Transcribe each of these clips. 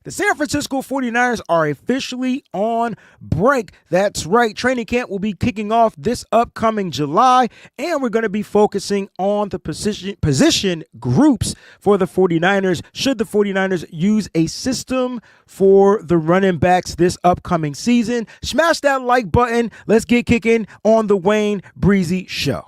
The San Francisco 49ers are officially on break. That's right. Training camp will be kicking off this upcoming July, and we're going to be focusing on the position groups for the 49ers. Should the 49ers use a system for the running backs this upcoming season? Smash that like button. Let's get kicking on the Wayne Breezie Show.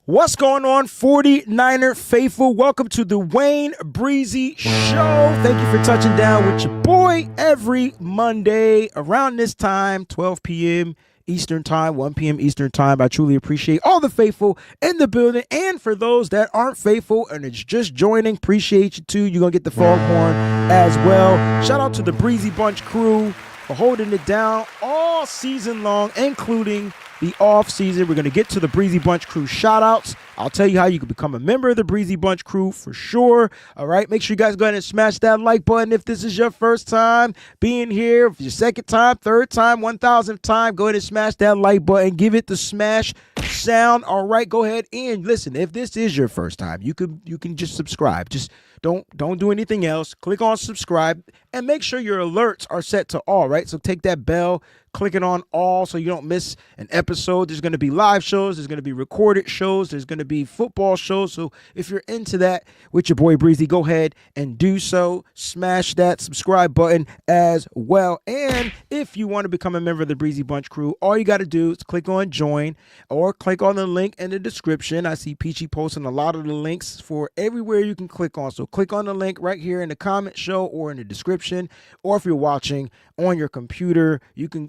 What's going on, 49er faithful? Welcome to the Wayne Breezie Show. Thank you for touching down with your boy every Monday around this time, 12 p.m. Eastern Time, 1 p.m. Eastern Time. I truly appreciate all the faithful in the building. And for those that aren't faithful and it's just joining, appreciate you too. You're going to get the foghorn as well. Shout out to the Breezie Bunch crew for holding it down all season long, including the off season. We're going to get to the Breezie Bunch crew shout outs. I'll tell you how you can become a member of the Breezie Bunch crew for sure. All right. Make sure you guys go ahead and smash that like button. If this is your first time being here, if your second time, third time, 1,000th time, go ahead and smash that like button. Give it the smash sound. All right. Go ahead and listen. If this is your first time, you can just subscribe. Just don't do anything else. Click on subscribe and make sure your alerts are set to all, right? So take that bell, click it on all so you don't miss an episode. There's going to be live shows. There's going to be recorded shows. There's going to be football shows. So if you're into that with your boy Breezie, go ahead and do so. Smash that subscribe button as well. And if you want to become a member of the Breezie Bunch crew, all you got to do is click on join or click on the link in the description. I see Peachy posting a lot of the links for everywhere you can click on. So click on the link right here in the comment show or in the description. Or if you're watching on your computer,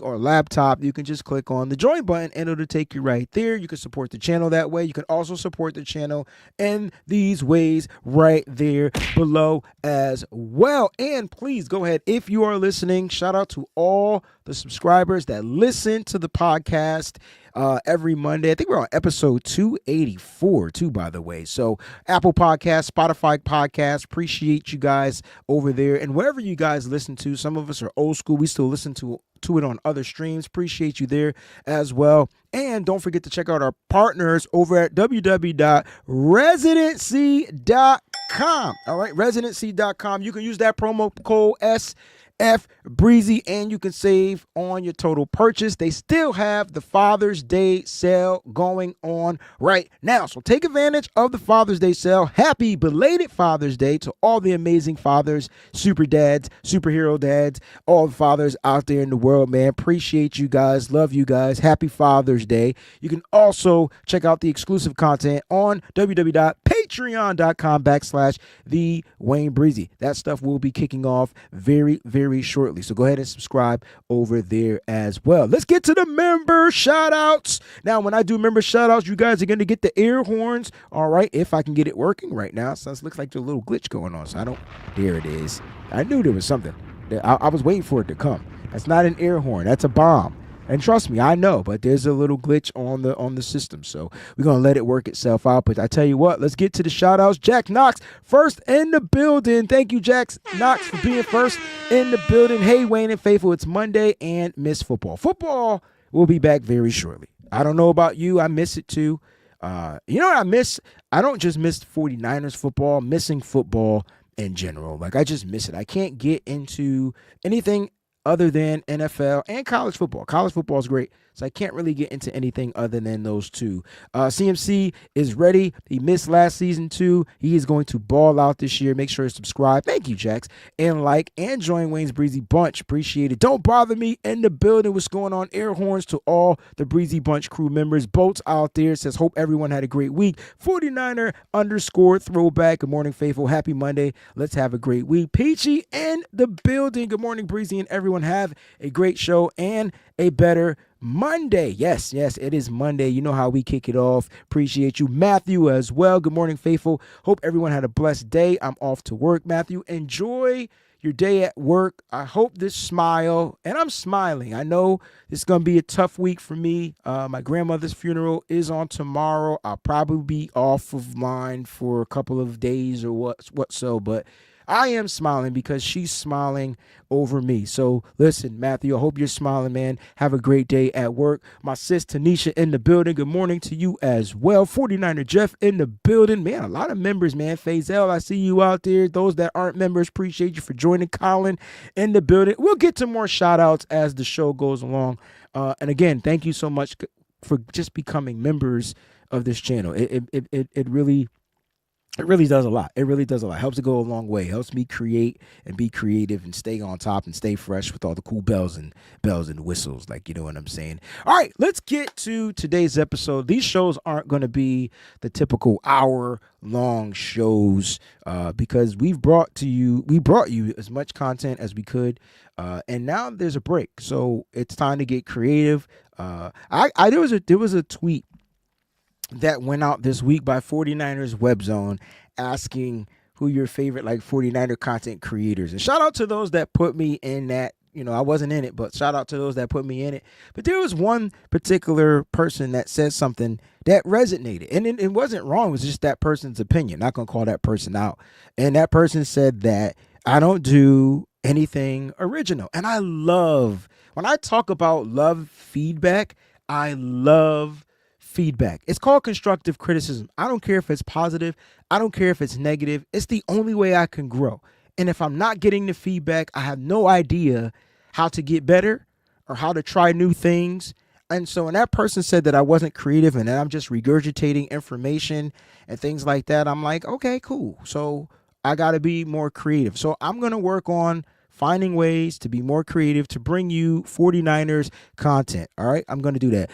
or laptop, you can just click on the join button and it'll take you right there. You can support the channel that way. You can also support the channel in these ways right there below as well. And please go ahead, if you are listening, shout out to all the subscribers that listen to the podcast every Monday. I think we're on episode 284 too, by the way. So Apple Podcasts, Spotify Podcasts, appreciate you guys over there. And wherever you guys listen to, some of us are old school. We still listen to it on other streams. Appreciate you there as well. And don't forget to check out our partners over at www.residency.com. All right, residency.com. You can use that promo code SFBreezy and you can save on your total purchase. They still have the Father's Day sale going on right now. So take advantage of the Father's Day sale. Happy belated Father's Day to all the amazing fathers, super dads, superhero dads, all the fathers out there in the world, man. Appreciate you guys. Love you guys. Happy Father's Day. You can also check out the exclusive content on www.patreon.com/the Wayne Breezie. That stuff will be kicking off very, very shortly. So go ahead and subscribe over there as well. Let's get to the member shout outs. Now, when I do member shout outs, you guys are going to get the air horns. All right. If I can get it working right now. So it looks like there's a little glitch going on. So there it is. I knew there was something. I was waiting for it to come. That's not an air horn. That's a bomb. And trust me, I know, but there's a little glitch on the system. So we're going to let it work itself out. But I tell you what, let's get to the shout outs. Jack Knox, first in the building. Thank you, Jack Knox, for being first in the building. Hey, Wayne and Faithful, it's Monday and miss football. Football will be back very shortly. I don't know about you. I miss it too. You know what I miss? I don't just miss 49ers football, missing football in general. Like, I just miss it. I can't get into anything other than NFL and college football. College football is great, so I can't really get into anything other than those two. CMC is ready. He missed last season too. He is going to ball out this year. Make sure to subscribe. Thank you, Jax. And like and join Wayne's Breezie Bunch. Appreciate it. Don't bother me in the building. What's going on? Air horns to all the Breezie Bunch crew members. Boats out there. Says, hope everyone had a great week. 49er_throwback. Good morning, faithful. Happy Monday. Let's have a great week. Peachy in the building. Good morning, Breezie, and everyone. Have a great show and a better Monday. Yes, it is Monday. You know how we kick it off. Appreciate you. Matthew as well. Good morning, faithful. Hope everyone had a blessed day. I'm off to work. Matthew, enjoy your day at work. I hope this smile, and I'm smiling. I know it's going to be a tough week for me. My grandmother's funeral is on tomorrow. I'll probably be off of mine for a couple of days or what so, but I am smiling because she's smiling over me. So listen, Matthew, I hope you're smiling, man. Have a great day at work. My sis Tanisha in the building. Good morning to you as well. 49er Jeff in the building. Man, a lot of members, man. Faisal, I see you out there. Those that aren't members, appreciate you for joining. Colin in the building. We'll get to more shout outs as the show goes along. And again, thank you so much for just becoming members of this channel. It really does a lot. It really does a lot. Helps it go a long way. Helps me create and be creative and stay on top and stay fresh with all the cool bells and whistles. Like, you know what I'm saying? All right, let's get to today's episode. These shows aren't going to be the typical hour-long shows because we brought you as much content as we could. And now there's a break. So it's time to get creative. There was a tweet that went out this week by 49ers Web Zone asking who your favorite 49er content creators. And shout out to those that put me in that. You know, I wasn't in it, but shout out to those that put me in it. But there was one particular person that said something that resonated. And it wasn't wrong. It was just that person's opinion. Not going to call that person out. And that person said that I don't do anything original. And when I talk about love feedback, I love feedback. It's called constructive criticism. I don't care if it's positive. I don't care if it's negative. It's the only way I can grow. And if I'm not getting the feedback, I have no idea how to get better or how to try new things. And so when that person said that I wasn't creative and that I'm just regurgitating information and things like that, I'm like, okay, cool. So I got to be more creative. So I'm going to work on finding ways to be more creative to bring you 49ers content. All right, I'm going to do that.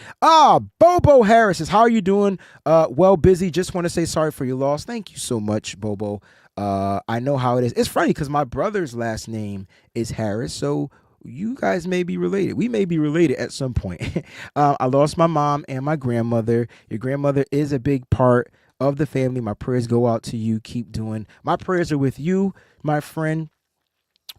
Bobo Harris says, how are you doing? Well, busy. Just want to say sorry for your loss. Thank you so much, Bobo. I know how it is. It's funny because my brother's last name is Harris, so you guys may be related. We may be related at some point. I lost my mom and my grandmother. Your grandmother is a big part of the family. My prayers go out to you. Keep doing. My prayers are with you, my friend.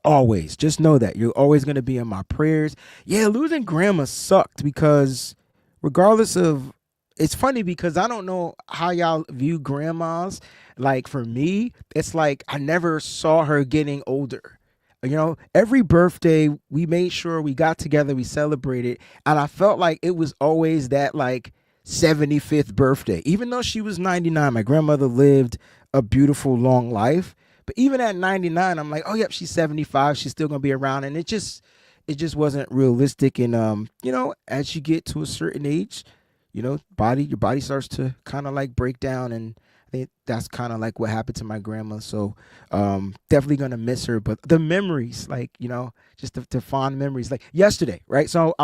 Always. Just know that you're always going to be in my prayers. Yeah, losing grandma sucked because regardless of, it's funny because I don't know how y'all view grandmas. Like for me, it's like I never saw her getting older. You know, every birthday we made sure we got together, we celebrated, and I felt like it was always that 75th birthday. Even though she was 99, my grandmother lived a beautiful long life. But even at 99, I'm like, oh, yep, she's 75. She's still going to be around. And it just wasn't realistic. And, as you get to a certain age, your body starts to kind of break down. And I think that's kind of what happened to my grandma. So definitely going to miss her. But the memories, just the fond memories, like yesterday, right? So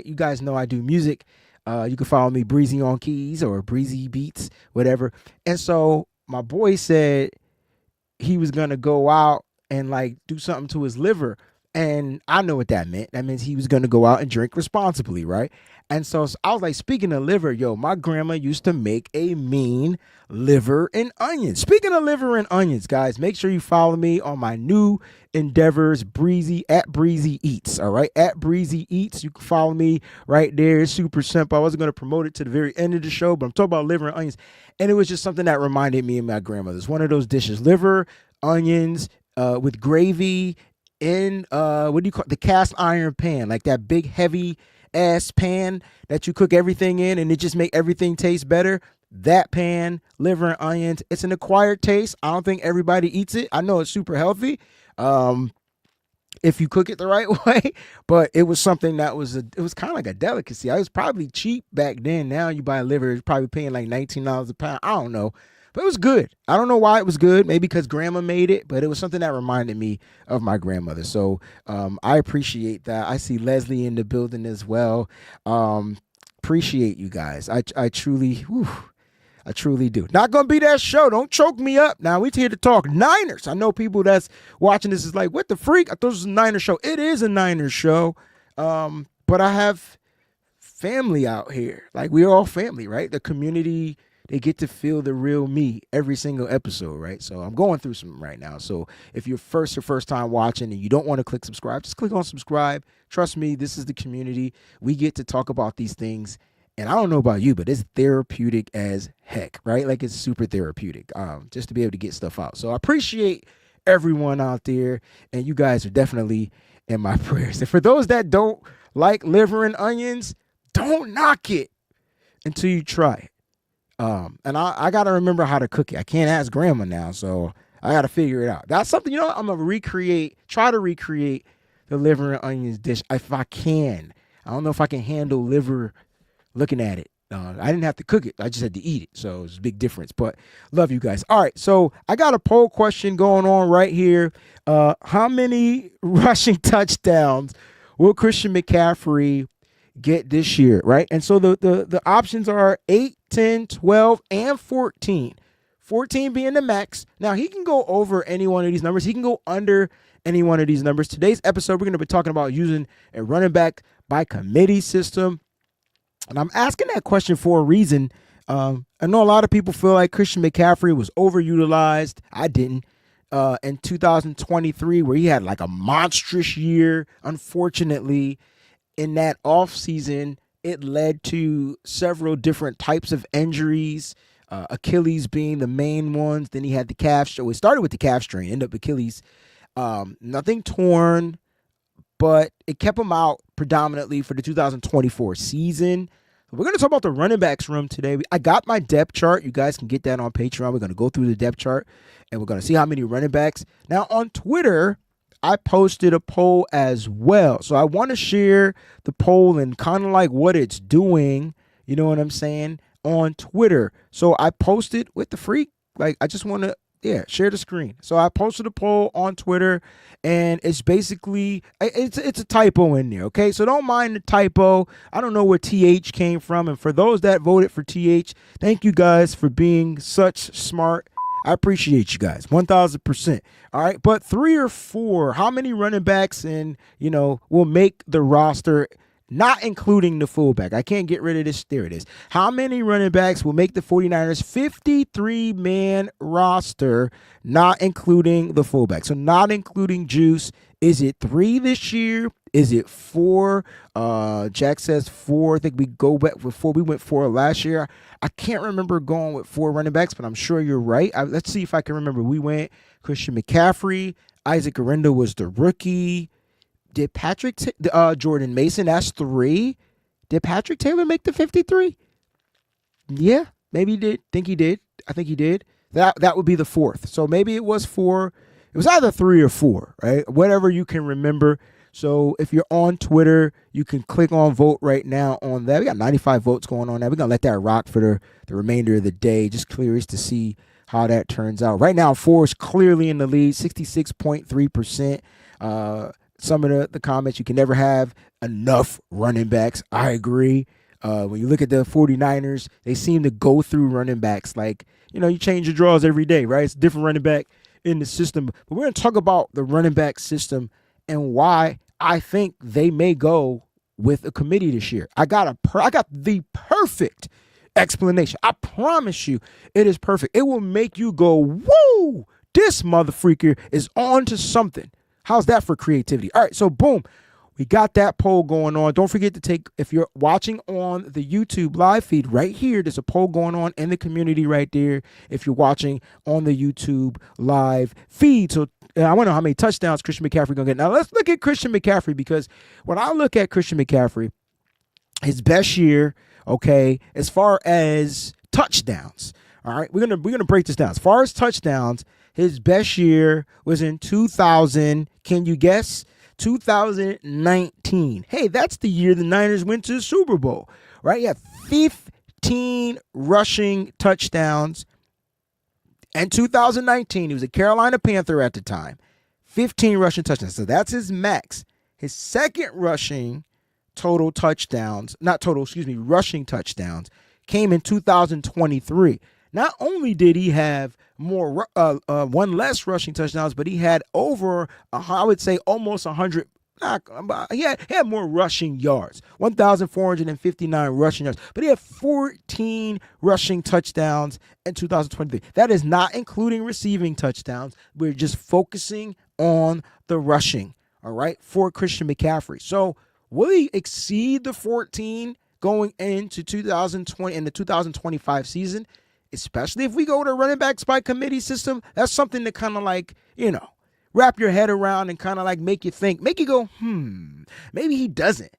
you guys know I do music. You can follow me, Breezie on keys or Breezie beats, whatever. And so my boy said he was going to go out and do something to his liver. And I know what that meant. That means he was going to go out and drink responsibly, right? And so I was like, speaking of liver, my grandma used to make a mean liver and onions. Speaking of liver and onions, guys, make sure you follow me on my new endeavors, Breezie, at Breezie Eats, all right? At Breezie Eats. You can follow me right there. It's super simple. I wasn't going to promote it to the very end of the show, but I'm talking about liver and onions. And it was just something that reminded me of my grandmother's. One of those dishes, liver, onions, with gravy in, the cast iron pan, like that big heavy ass pan that you cook everything in and it just make everything taste better. That pan, liver and onions, it's an acquired taste. I don't think everybody eats it. I know it's super healthy if you cook it the right way, but it was something that it was kind of like a delicacy. I was probably cheap back then. Now you buy liver, it's probably paying $19 a pound. I don't know. But it was good. I don't know why it was good. Maybe because grandma made it, but it was something that reminded me of my grandmother. So I appreciate that. I see Leslie in the building as well. Appreciate you guys. I truly do. Not going to be that show. Don't choke me up. Now, we're here to talk Niners. I know people that's watching this is like, what the freak? I thought it was a Niners show. It is a Niners show. But I have family out here. We're all family, right? The community, they get to feel the real me every single episode, right? So I'm going through some right now. So if you're your first time watching and you don't want to click subscribe, just click on subscribe. Trust me, this is the community. We get to talk about these things. And I don't know about you, but it's therapeutic as heck, right? It's super therapeutic just to be able to get stuff out. So I appreciate everyone out there, and you guys are definitely in my prayers. And for those that don't like liver and onions, don't knock it until you try it. And I got to remember how to cook it. I can't ask grandma now, so I got to figure it out. That's something, I'm going to try to recreate the liver and onions dish if I can. I don't know if I can handle liver looking at it. I didn't have to cook it. I just had to eat it. So it's a big difference. But love you guys. All right. So I got a poll question going on right here. How many rushing touchdowns will Christian McCaffrey get this year? Right. And so the options are 8, 10, 12, and 14. 14 being the max. Now, he can go over any one of these numbers. He can go under any one of these numbers. Today's episode, we're going to be talking about using a running back by committee system. And I'm asking that question for a reason. I know a lot of people feel like Christian McCaffrey was overutilized. I didn't. In 2023, where he had like a monstrous year, unfortunately, in that offseason, it led to several different types of injuries, Achilles being the main ones. Then he had the calf. So it started with the calf strain, ended up Achilles. Nothing torn, but it kept him out predominantly for the 2024 season. We're going to talk about the running backs room today. I got my depth chart. You guys can get that on Patreon. We're going to go through the depth chart, and we're going to see how many running backs. Now, on Twitter, I posted a poll as well. So I want to share the poll and kind of like what it's doing, you know what I'm saying, on Twitter. So I posted with the freak. Like, I just want to, share the screen. So I posted a poll on Twitter, and it's basically, it's a typo in there, okay? So don't mind the typo. I don't know where TH came from, and for those that voted for TH, thank you guys for being such smart. I appreciate you guys, 1,000%. All right, but 3 or 4, how many running backs will make the roster, not including the fullback? I can't get rid of this. There it is. How many running backs will make the 49ers 53-man roster, not including the fullback? So not including Juice. Is it 3 this year? Is it 4? Jack says 4. I think we go back with 4. We went 4 last year. I can't remember going with 4 running backs, but I'm sure you're right. Let's see if I can remember. We went Christian McCaffrey. Isaac Arenda was the rookie. Did Jordan Mason, that's 3. Did Patrick Taylor make the 53? Yeah, maybe he did. I think he did. That would be the 4th. So maybe it was 4. It was either 3 or 4, right? Whatever you can remember. So if you're on Twitter, you can click on vote right now on that. We got 95 votes going on there. We're going to let that rock for the remainder of the day. Just curious to see how that turns out. Right now, 4 is clearly in the lead, 66.3%. Some of the comments, you can never have enough running backs. I agree. When you look at the 49ers, they seem to go through running backs. Like, you change your draws every day, right? It's a different running back in the system. But we're going to talk about the running back system and why I think they may go with a committee this year. I got the perfect explanation. I promise you it is perfect. It will make you go, woo, this motherfreaker is on to something. How's that for creativity? All right, so boom, we got that poll going on. Don't forget to if you're watching on the YouTube live feed right here, there's a poll going on in the community right there if you're watching on the YouTube live feed. So I want to know how many touchdowns Christian McCaffrey going to get. Now, let's look at Christian McCaffrey, because when I look at Christian McCaffrey, his best year, okay, as far as touchdowns, all right, we're gonna break this down. As far as touchdowns, his best year was in 2000. Can you guess? 2019. Hey, that's the year the Niners went to the Super Bowl, right? He had 15 rushing touchdowns. In 2019, he was a Carolina Panther at the time. 15 rushing touchdowns. So that's his max. His second rushing rushing touchdowns came in 2023. Not only did he have one less rushing touchdowns, but he had over, I would say, almost 100. He had more rushing yards, 1,459 rushing yards, but he had 14 rushing touchdowns in 2023. That is not including receiving touchdowns. We're just focusing on the rushing, all right, for Christian McCaffrey. So will he exceed the 14 going into 2020 and the 2025 season? Especially if we go to running backs by committee system, that's something to kind of like, wrap your head around and kind of like make you think, make you go, maybe he doesn't,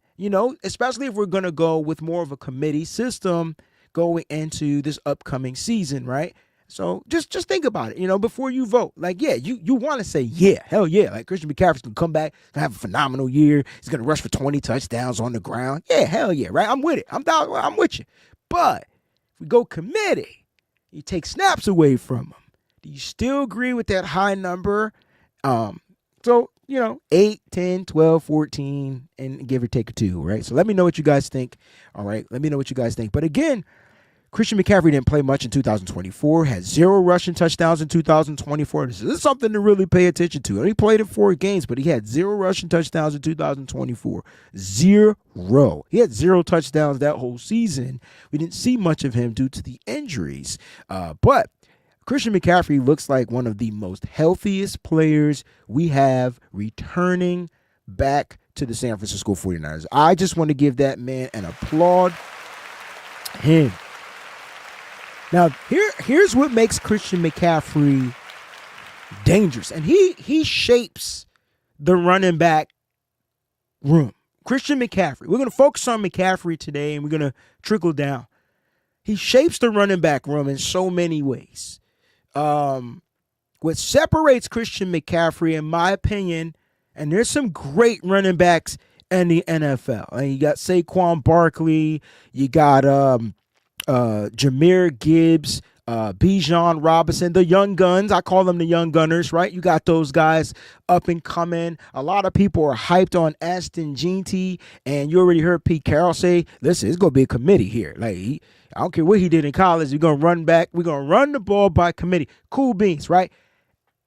especially if we're going to go with more of a committee system going into this upcoming season, right? So just think about it, before you vote. Like, yeah, you want to say, yeah, hell yeah. Like Christian McCaffrey's going to come back, going to have a phenomenal year. He's going to rush for 20 touchdowns on the ground. Yeah, hell yeah, right? I'm with it. I'm with you. But if we go committee, you take snaps away from him. Do you still agree with that high number? So, 8, 10, 12, 14, and give or take a 2, right? So let me know what you guys think. All right, let me know what you guys think. But again, Christian McCaffrey didn't play much in 2024, had 0 rushing touchdowns in 2024. This is something to really pay attention to. He played in 4 games, but he had 0 rushing touchdowns in 2024. 0. He had 0 touchdowns that whole season. We didn't see much of him due to the injuries. But Christian McCaffrey looks like one of the most healthiest players we have returning back to the San Francisco 49ers. I just want to give that man an applaud. Him. Now, here's what makes Christian McCaffrey dangerous. And he shapes the running back room. Christian McCaffrey. We're going to focus on McCaffrey today, and we're going to trickle down. He shapes the running back room in so many ways. What separates Christian McCaffrey, in my opinion, and there's some great running backs in the NFL. And you got Saquon Barkley, you got Jahmyr Gibbs, Bijan Robinson, the young guns. I call them the young gunners, right? You got those guys up and coming. A lot of people are hyped on Aston Jeanty, and you already heard Pete Carroll say, listen, it's going to be a committee here. Like, I don't care what he did in college. We're going to run back. We're going to run the ball by committee. Cool beans, right?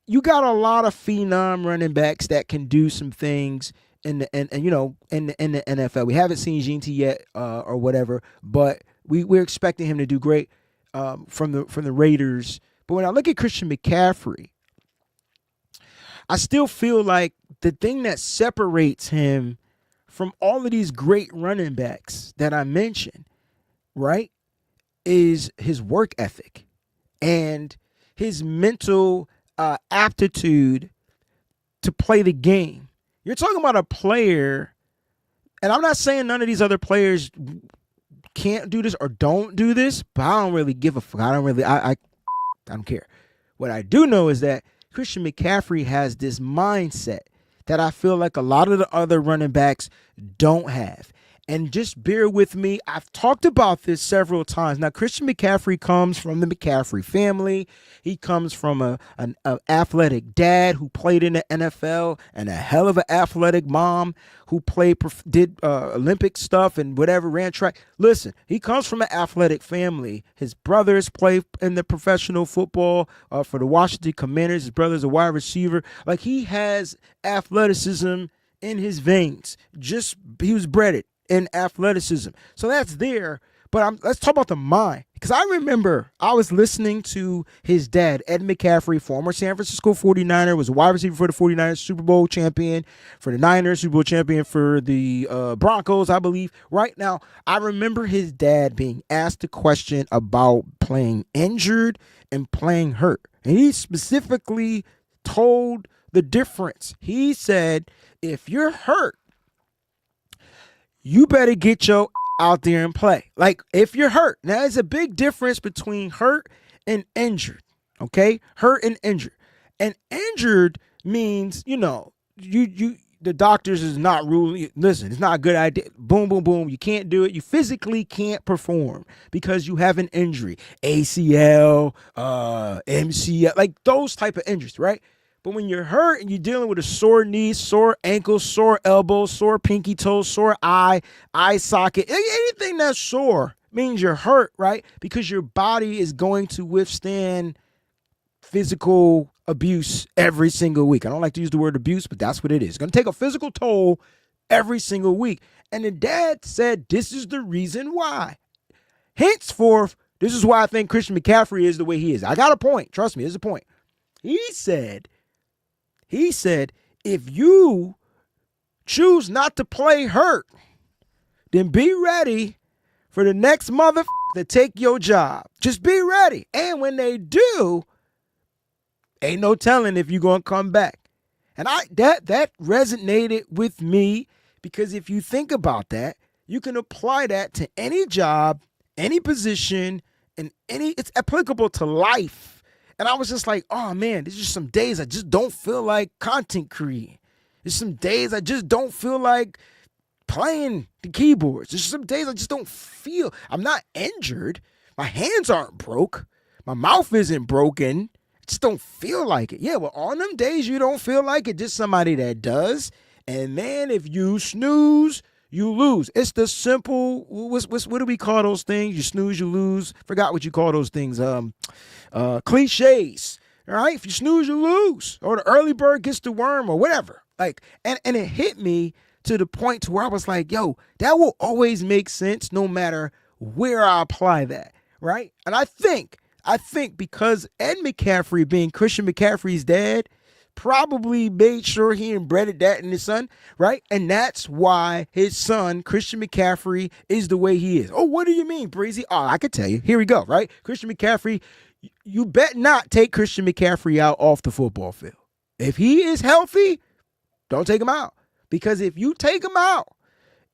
You got a lot of phenom running backs that can do some things in the NFL. We haven't seen Jeanty yet or whatever, but we're expecting him to do great from the Raiders. But when I look at Christian McCaffrey, I still feel like the thing that separates him from all of these great running backs that I mentioned, right, is his work ethic and his mental aptitude to play the game. You're talking about a player, and I'm not saying none of these other players can't do this or don't do this, but I don't really give a fuck. I don't care. What I do know is that Christian McCaffrey has this mindset that I feel like a lot of the other running backs don't have. And just bear with me. I've talked about this several times. Now, Christian McCaffrey comes from the McCaffrey family. He comes from an athletic dad who played in the NFL and a hell of an athletic mom who did Olympic stuff and whatever, ran track. Listen, he comes from an athletic family. His brothers play in the professional football for the Washington Commanders. His brother's a wide receiver. Like, he has athleticism in his veins. He was bred in athleticism. So that's there. But let's talk about the mind. Because I remember I was listening to his dad, Ed McCaffrey, former San Francisco 49er, was a wide receiver for the 49ers, Super Bowl champion for the Niners, Super Bowl champion for the Broncos, I believe. Right now, I remember his dad being asked a question about playing injured and playing hurt. And he specifically told the difference. He said, if you're hurt, you better get your out there and play. Like, if you're hurt. Now, there's a big difference between hurt and injured, okay? Hurt and injured. And injured means, the doctors is not ruling. Listen, it's not a good idea. Boom, boom, boom. You can't do it. You physically can't perform because you have an injury. ACL, MCL, like those type of injuries, right? But when you're hurt and you're dealing with a sore knee, sore ankle, sore elbow, sore pinky toe, sore eye socket, anything that's sore means you're hurt, right? Because your body is going to withstand physical abuse every single week. I don't like to use the word abuse, but that's what it is. It's going to take a physical toll every single week. And the dad said, this is the reason why. Henceforth, this is why I think Christian McCaffrey is the way he is. I got a point. Trust me, there's a point. He said, if you choose not to play hurt, then be ready for the next motherfucker to take your job. Just be ready. And when they do, ain't no telling if you're going to come back. And that resonated with me because if you think about that, you can apply that to any job, any position, and it's applicable to life. And I was just like, oh man, there's just some days I just don't feel like content creating. There's some days I just don't feel like playing the keyboards. There's some days I just don't feel. I'm not injured. My hands aren't broke. My mouth isn't broken. I just don't feel like it. Yeah, well, on them days you don't feel like it, just somebody that does. And man, if you snooze, you lose. It's the simple, what do we call those things? You snooze, you lose. Forgot what you call those things. Cliches. All right? If you snooze, you lose. Or the early bird gets the worm or whatever. Like, and it hit me to the point to where I was like, yo, that will always make sense no matter where I apply that. Right? And I think because Ed McCaffrey, being Christian McCaffrey's dad, probably made sure he embedded that in his son, right? And that's why his son, Christian McCaffrey, is the way he is. Oh, what do you mean, Breezie? Oh, I could tell you. Here we go, right? Christian McCaffrey, you bet not take Christian McCaffrey out off the football field. If he is healthy, don't take him out. Because if you take him out,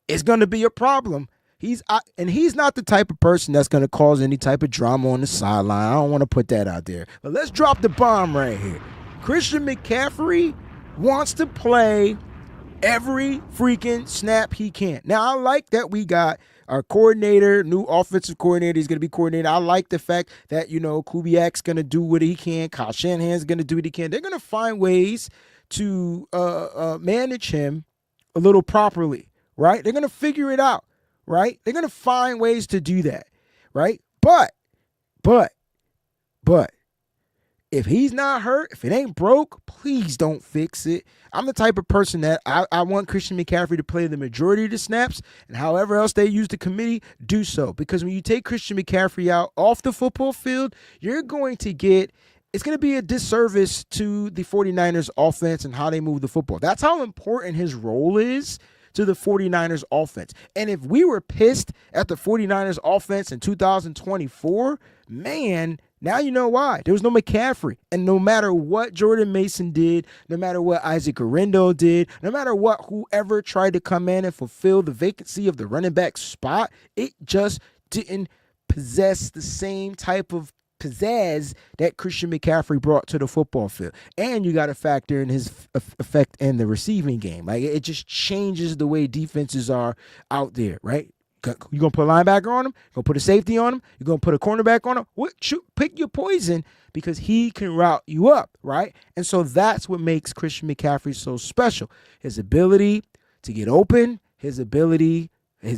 it's going to be a problem. He's not the type of person that's going to cause any type of drama on the sideline. I don't want to put that out there. But let's drop the bomb right here. Christian McCaffrey wants to play every freaking snap he can. Now, I like that we got our coordinator, new offensive coordinator. He's going to be coordinator. I like the fact that, Kubiak's going to do what he can. Kyle Shanahan's going to do what he can. They're going to find ways to manage him a little properly, right? They're going to figure it out, right? They're going to find ways to do that, right? But, if he's not hurt, if it ain't broke, please don't fix it. I'm the type of person that I want Christian McCaffrey to play the majority of the snaps, and however else they use the committee, do so. Because when you take Christian McCaffrey out off the football field, it's going to be a disservice to the 49ers offense and how they move the football. That's how important his role is to the 49ers offense. And if we were pissed at the 49ers offense in 2024, man, now you know why. There was no McCaffrey. And no matter what Jordan Mason did, no matter what Isaac Guerrero did, no matter what whoever tried to come in and fulfill the vacancy of the running back spot, it just didn't possess the same type of pizzazz that Christian McCaffrey brought to the football field. And you got to factor in his effect in the receiving game. Like, it just changes the way defenses are out there, right? You're going to put a linebacker on him? You're going to put a safety on him? You're going to put a cornerback on him? Pick your poison, because he can route you up, right? And so that's what makes Christian McCaffrey so special. His ability to get open, his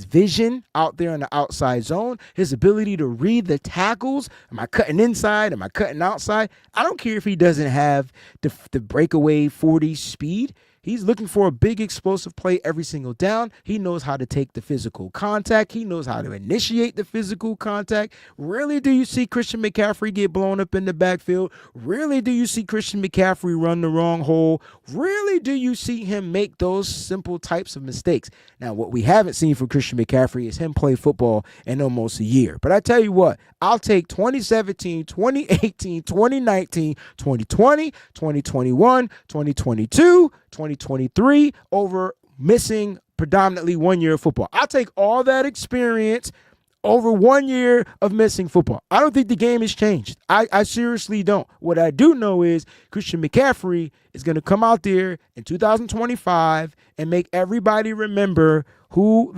vision out there in the outside zone, his ability to read the tackles. Am I cutting inside? Am I cutting outside? I don't care if he doesn't have the breakaway 40 speed. He's looking for a big explosive play every single down. He knows how to take the physical contact. He knows how to initiate the physical contact. Rarely do you see Christian McCaffrey get blown up in the backfield. Rarely do you see Christian McCaffrey run the wrong hole. Rarely do you see him make those simple types of mistakes. Now, what we haven't seen from Christian McCaffrey is him play football in almost a year. But I tell you what, I'll take 2017, 2018, 2019, 2020, 2021, 2022, 2023 over missing predominantly 1 year of football. I'll take all that experience over 1 year of missing football. I don't think the game has changed. I seriously don't. What I do know is Christian McCaffrey is going to come out there in 2025 and make everybody remember who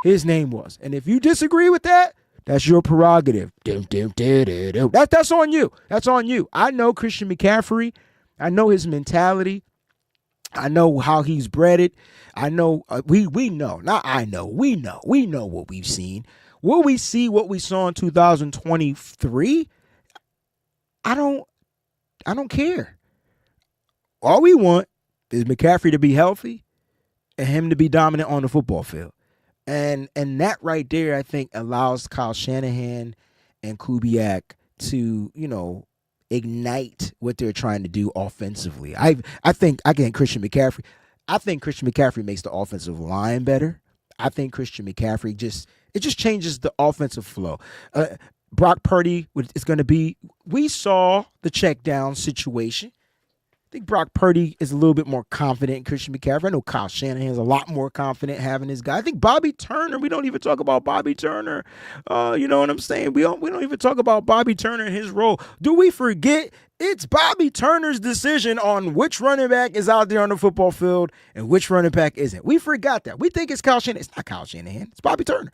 his name was. And if you disagree with that, that's your prerogative. That's on you. That's on you. I know Christian McCaffrey. I know his mentality. I know how he's bred it. I know we know. Not I know. We know. We know what we've seen. Will we see what we saw in 2023? I don't care. All we want is McCaffrey to be healthy and him to be dominant on the football field. And that right there, I think, allows Kyle Shanahan and Kubiak to, ignite what they're trying to do offensively. I think Christian McCaffrey makes the offensive line better. I think Christian McCaffrey just changes the offensive flow. Brock Purdy is going to be. We saw the check down situation. I think Brock Purdy is a little bit more confident in Christian McCaffrey. I know Kyle Shanahan is a lot more confident having his guy. I think Bobby Turner, we don't even talk about Bobby Turner. You know what I'm saying? We don't even talk about Bobby Turner and his role. Do we forget it's Bobby Turner's decision on which running back is out there on the football field and which running back isn't? We forgot that. We think it's Kyle Shanahan. It's not Kyle Shanahan. It's Bobby Turner.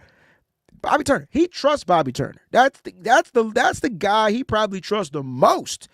Bobby Turner. He trusts Bobby Turner. That's the guy he probably trusts the most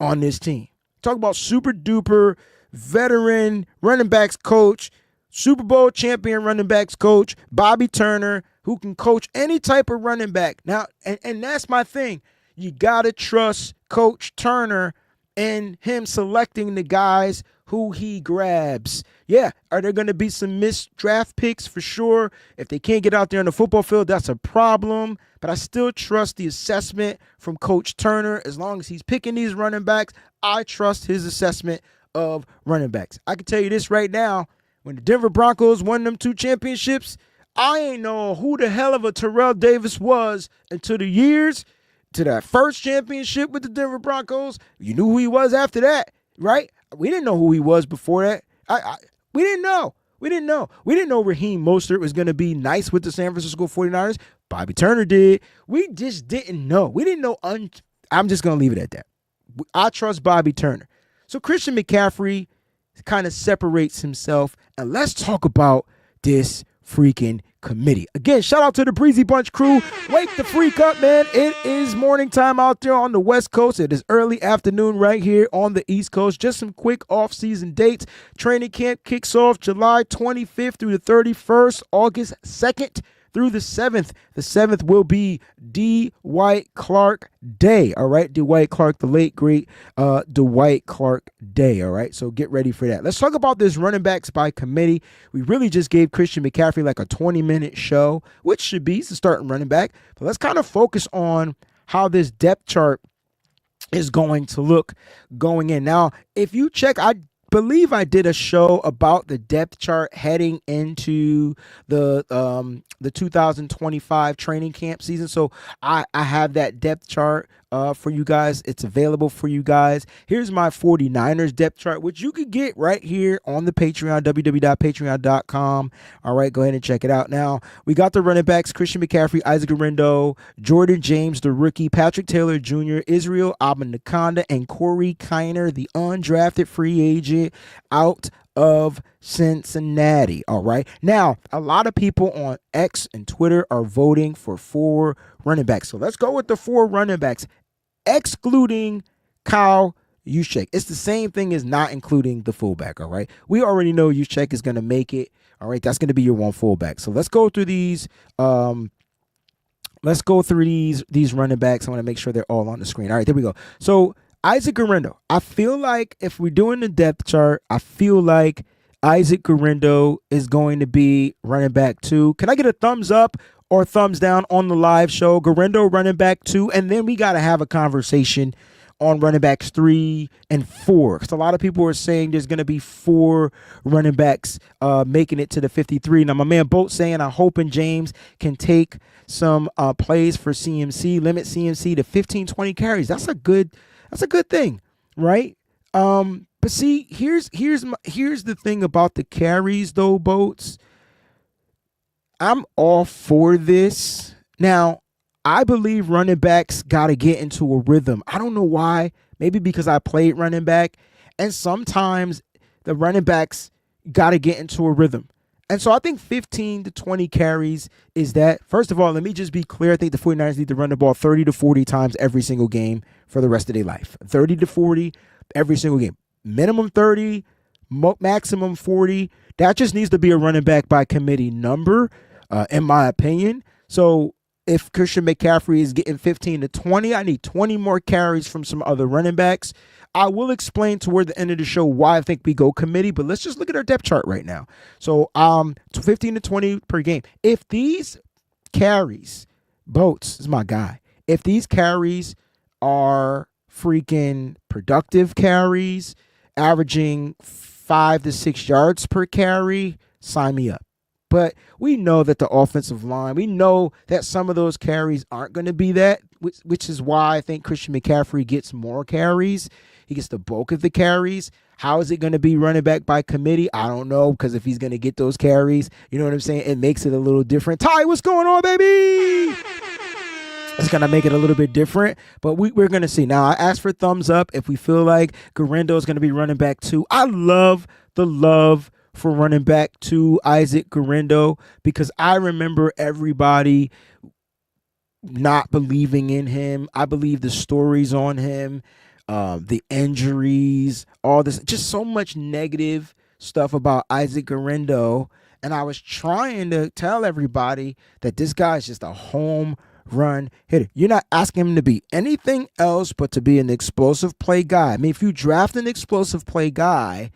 on this team. Talk about super duper veteran running backs coach, Super Bowl champion running backs coach, Bobby Turner, who can coach any type of running back. Now, and that's my thing. You got to trust Coach Turner and him selecting the guys who he grabs. Yeah, are there going to be some missed draft picks? For sure. If they can't get out there on the football field, that's a problem. But I still trust the assessment from Coach Turner. As long as he's picking these running backs, I trust his assessment of running backs. I can tell you this right now. When the Denver Broncos won them 2 championships, I ain't know who the hell of a Terrell Davis was until the years to that first championship with the Denver Broncos. You knew who he was after that, right? We didn't know who he was before that. We didn't know. We didn't know Raheem Mostert was going to be nice with the San Francisco 49ers. Bobby Turner did. We just didn't know. We didn't know. I'm just going to leave it at that. I trust Bobby Turner. So Christian McCaffrey kind of separates himself. And let's talk about this freaking committee. Again, shout out to the Breezy Bunch crew. Wake the freak up, man. It is morning time out there on the West Coast. It is early afternoon right here on the East Coast. Just some quick off-season dates. Training camp kicks off July 25th through the 31st, August 2nd through the 7th. The 7th will be Dwight Clark Day, all right? Dwight Clark, the late, great Dwight Clark Day, all right? So get ready for that. Let's talk about this running backs by committee. We really just gave Christian McCaffrey like a 20-minute show, which should be the starting running back. But let's kind of focus on how this depth chart is going to look going in. Now, if you check, I believe I did a show about the depth chart heading into the 2025 training camp season. So I have that depth chart for you guys. It's available for you guys. Here's my 49ers depth chart, which you could get right here on the Patreon, www.patreon.com. All right, go ahead and check it out. Now, we got the running backs, Christian McCaffrey, Isaac Guerendo, Jordan James, the rookie, Patrick Taylor Jr., Israel Abanaconda, and Corey Kiner, the undrafted free agent out of Cincinnati. All right. Now, a lot of people on X and Twitter are voting for 4 running backs. So let's go with the 4 running backs, excluding Kyle Juszczyk. It's the same thing as not including the fullback. All right. We already know Juszczyk is going to make it. All right. That's going to be your 1 fullback. So let's go through these. Let's go through these running backs. I want to make sure they're all on the screen. All right. There we go. So Isaac Guerendo. I feel like if we're doing the depth chart, I feel like Isaac Guerendo is going to be running back 2. Can I get a thumbs up or thumbs down on the live show? Guerendo running back 2, and then we got to have a conversation on running backs 3 and 4. Because a lot of people are saying there's going to be 4 running backs making it to the 53. Now, my man Bolt saying, I'm hoping James can take some plays for CMC, limit CMC to 15, 20 carries. That's a good thing, right? But see, here's the thing about the carries, though, Boats. I'm all for this. Now, I believe running backs got to get into a rhythm. I don't know why. Maybe because I played running back, and sometimes the running backs got to get into a rhythm. And so I think 15 to 20 carries is that. First of all, let me just be clear. I think the 49ers need to run the ball 30 to 40 times every single game for the rest of their life. 30 to 40 every single game. Minimum 30, maximum 40. That just needs to be a running back by committee number, in my opinion. So if Christian McCaffrey is getting 15 to 20, I need 20 more carries from some other running backs. I will explain toward the end of the show why I think we go committee, but let's just look at our depth chart right now. So 15 to 20 per game. If these carries, Boats is my guy. If these carries are freaking productive carries, averaging 5 to 6 yards per carry, sign me up. But we know that the offensive line, we know that some of those carries aren't going to be that, which is why I think Christian McCaffrey gets more carries. He gets the bulk of the carries. How is it going to be running back by committee? I don't know, because if he's going to get those carries, you know what I'm saying? It makes it a little different. Ty, what's going on, baby? It's going to make it a little bit different, but we're going to see. Now, I asked for thumbs up if we feel like Guerendo is going to be running back 2. I love the love for running back 2 Isaac Guerendo, because I remember everybody not believing in him. I believe the stories on him, the injuries, all this, just so much negative stuff about Isaac Guerendo. And I was trying to tell everybody that this guy is just a home run hitter. You're not asking him to be anything else but to be an explosive play guy. I mean, if you draft an explosive play guy,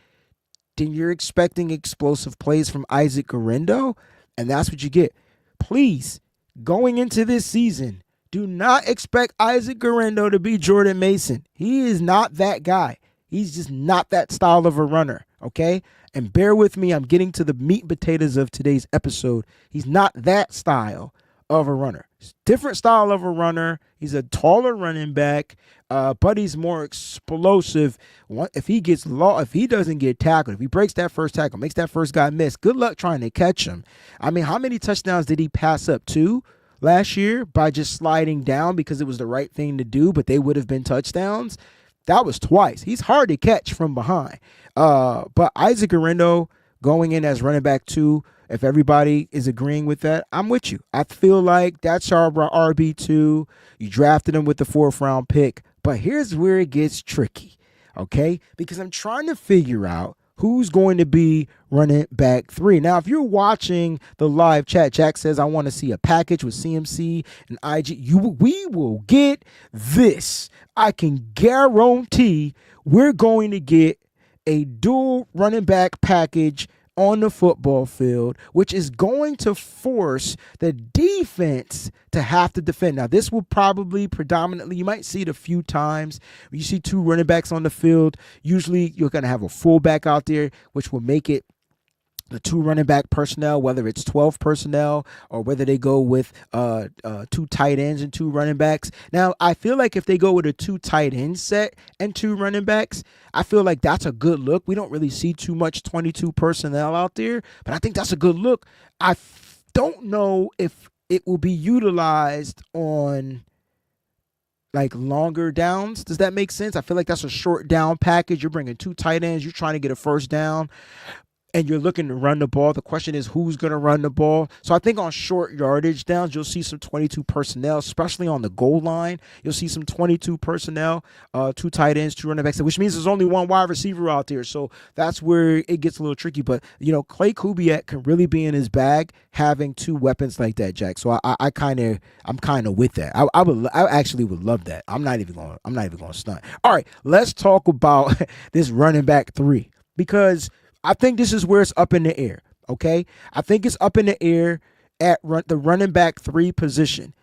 then you're expecting explosive plays from Isaac Guerendo, and that's what you get. Please, going into this season, do not expect Isaac Guerendo to be Jordan Mason. He is not that guy. He's just not that style of a runner, okay? And bear with me, I'm getting to the meat and potatoes of today's episode. He's not that style of a runner. Different style of a runner. He's a taller running back, but he's more explosive. If he gets if he doesn't get tackled, if he breaks that first tackle, makes that first guy miss, good luck trying to catch him. I mean, how many touchdowns did he pass up to last year by just sliding down because it was the right thing to do, but they would have been touchdowns? That was twice. He's hard to catch from behind. But Isaac Guerendo going in as running back 2, if everybody is agreeing with that, I'm with you. I feel like that's our RB2. You drafted him with the 4th round pick. But here's where it gets tricky, okay? Because I'm trying to figure out who's going to be running back 3. Now, if you're watching the live chat, Jack says, I want to see a package with CMC and IG. We will get this. I can guarantee we're going to get a dual running back package on the football field, which is going to force the defense to have to defend. Now, this will probably predominantly, you might see it a few times. When you see 2 running backs on the field, usually you're going to have a fullback out there, which will make it the 2 running back personnel, whether it's 12 personnel or whether they go with 2 tight ends and 2 running backs. Now, I feel like if they go with a 2 tight end set and 2 running backs, I feel like that's a good look. We don't really see too much 22 personnel out there, but I think that's a good look. I don't know if it will be utilized on like longer downs. Does that make sense? I feel like that's a short down package. You're bringing 2 tight ends. You're trying to get a first down, and you're looking to run the ball. The question is, who's going to run the ball? So I think on short yardage downs, you'll see some 22 personnel, especially on the goal line. You'll see some 22 personnel, 2 tight ends, 2 running backs, which means there's only 1 wide receiver out there. So that's where it gets a little tricky. But, you know, Clay Kubiak can really be in his bag having 2 weapons like that, Jack. So I'm kind of with that. I actually would love that. I'm not even going to stunt. All right, let's talk about this running back 3, because I think this is where it's up in the air, okay? I think it's up in the air at the running back 3 position.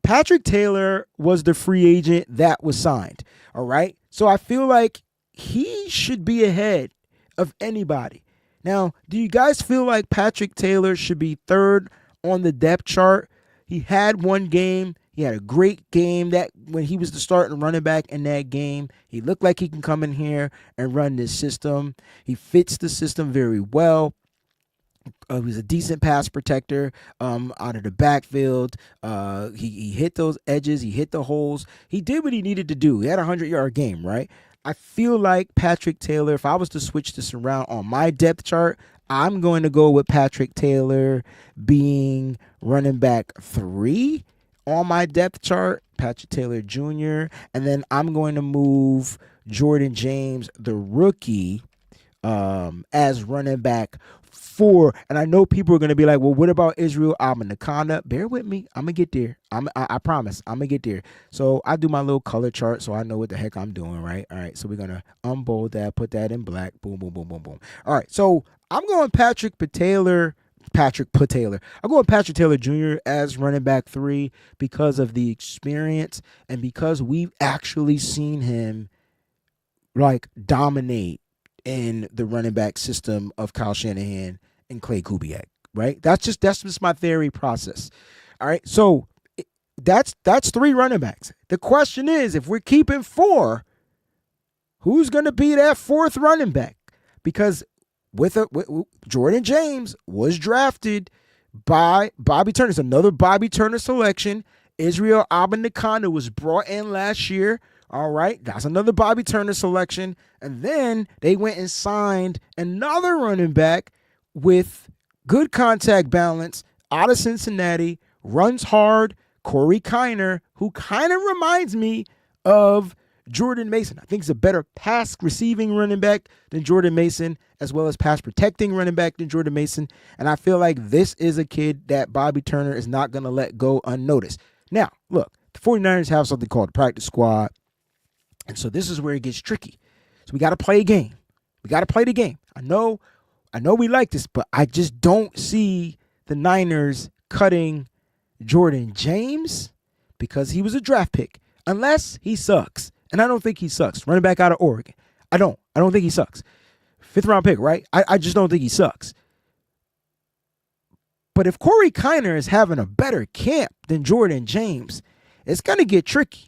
Patrick Taylor was the free agent that was signed, all right? So I feel like he should be ahead of anybody. Now, do you guys feel like Patrick Taylor should be 3rd on the depth chart? He had 1 game. He had a great game that when he was the starting running back in that game. He looked like he can come in here and run this system. He fits the system very well. He was a decent pass protector out of the backfield. He hit those edges. He hit the holes. He did what he needed to do. He had a 100-yard game, right? I feel like Patrick Taylor, if I was to switch this around on my depth chart, I'm going to go with Patrick Taylor being running back 3 on my depth chart, Patrick Taylor Jr., and then I'm going to move Jordan James, the rookie, as running back 4. And I know people are going to be like, well, what about Israel Abanikanda? Bear with me. I'm going to get there. I promise. I'm going to get there. So I do my little color chart so I know what the heck I'm doing, right? All right, so we're going to unbold that, put that in black. Boom, boom, boom, boom, boom. All right, so I'm going Patrick Taylor Jr. as running back 3 because of the experience and because we've actually seen him like dominate in the running back system of Kyle Shanahan and Clay Kubiak, right? That's just my theory process. All right, so that's 3 running backs. The question is, if we're keeping 4, Who's going to be that fourth running back? Because with Jordan James was drafted by Bobby Turner. It's another Bobby Turner selection. Israel Abanikanda was brought in last year. All right, that's another Bobby Turner selection. And then they went and signed another running back with good contact balance out of Cincinnati, runs hard, Corey Kiner, who kind of reminds me of Jordan Mason. I think he's a better pass receiving running back than Jordan Mason, as well as pass protecting running back than Jordan Mason. And I feel like this is a kid that Bobby Turner is not going to let go unnoticed. Now, look, the 49ers have something called the practice squad. And so this is where it gets tricky. So we got to play a game. We got to play the game. I know we like this, but I just don't see the Niners cutting Jordan James because he was a draft pick, unless he sucks. And I don't think he sucks. Running back out of Oregon. I don't think he sucks. 5th round pick, right? I just don't think he sucks. But if Corey Kiner is having a better camp than Jordan James, it's going to get tricky.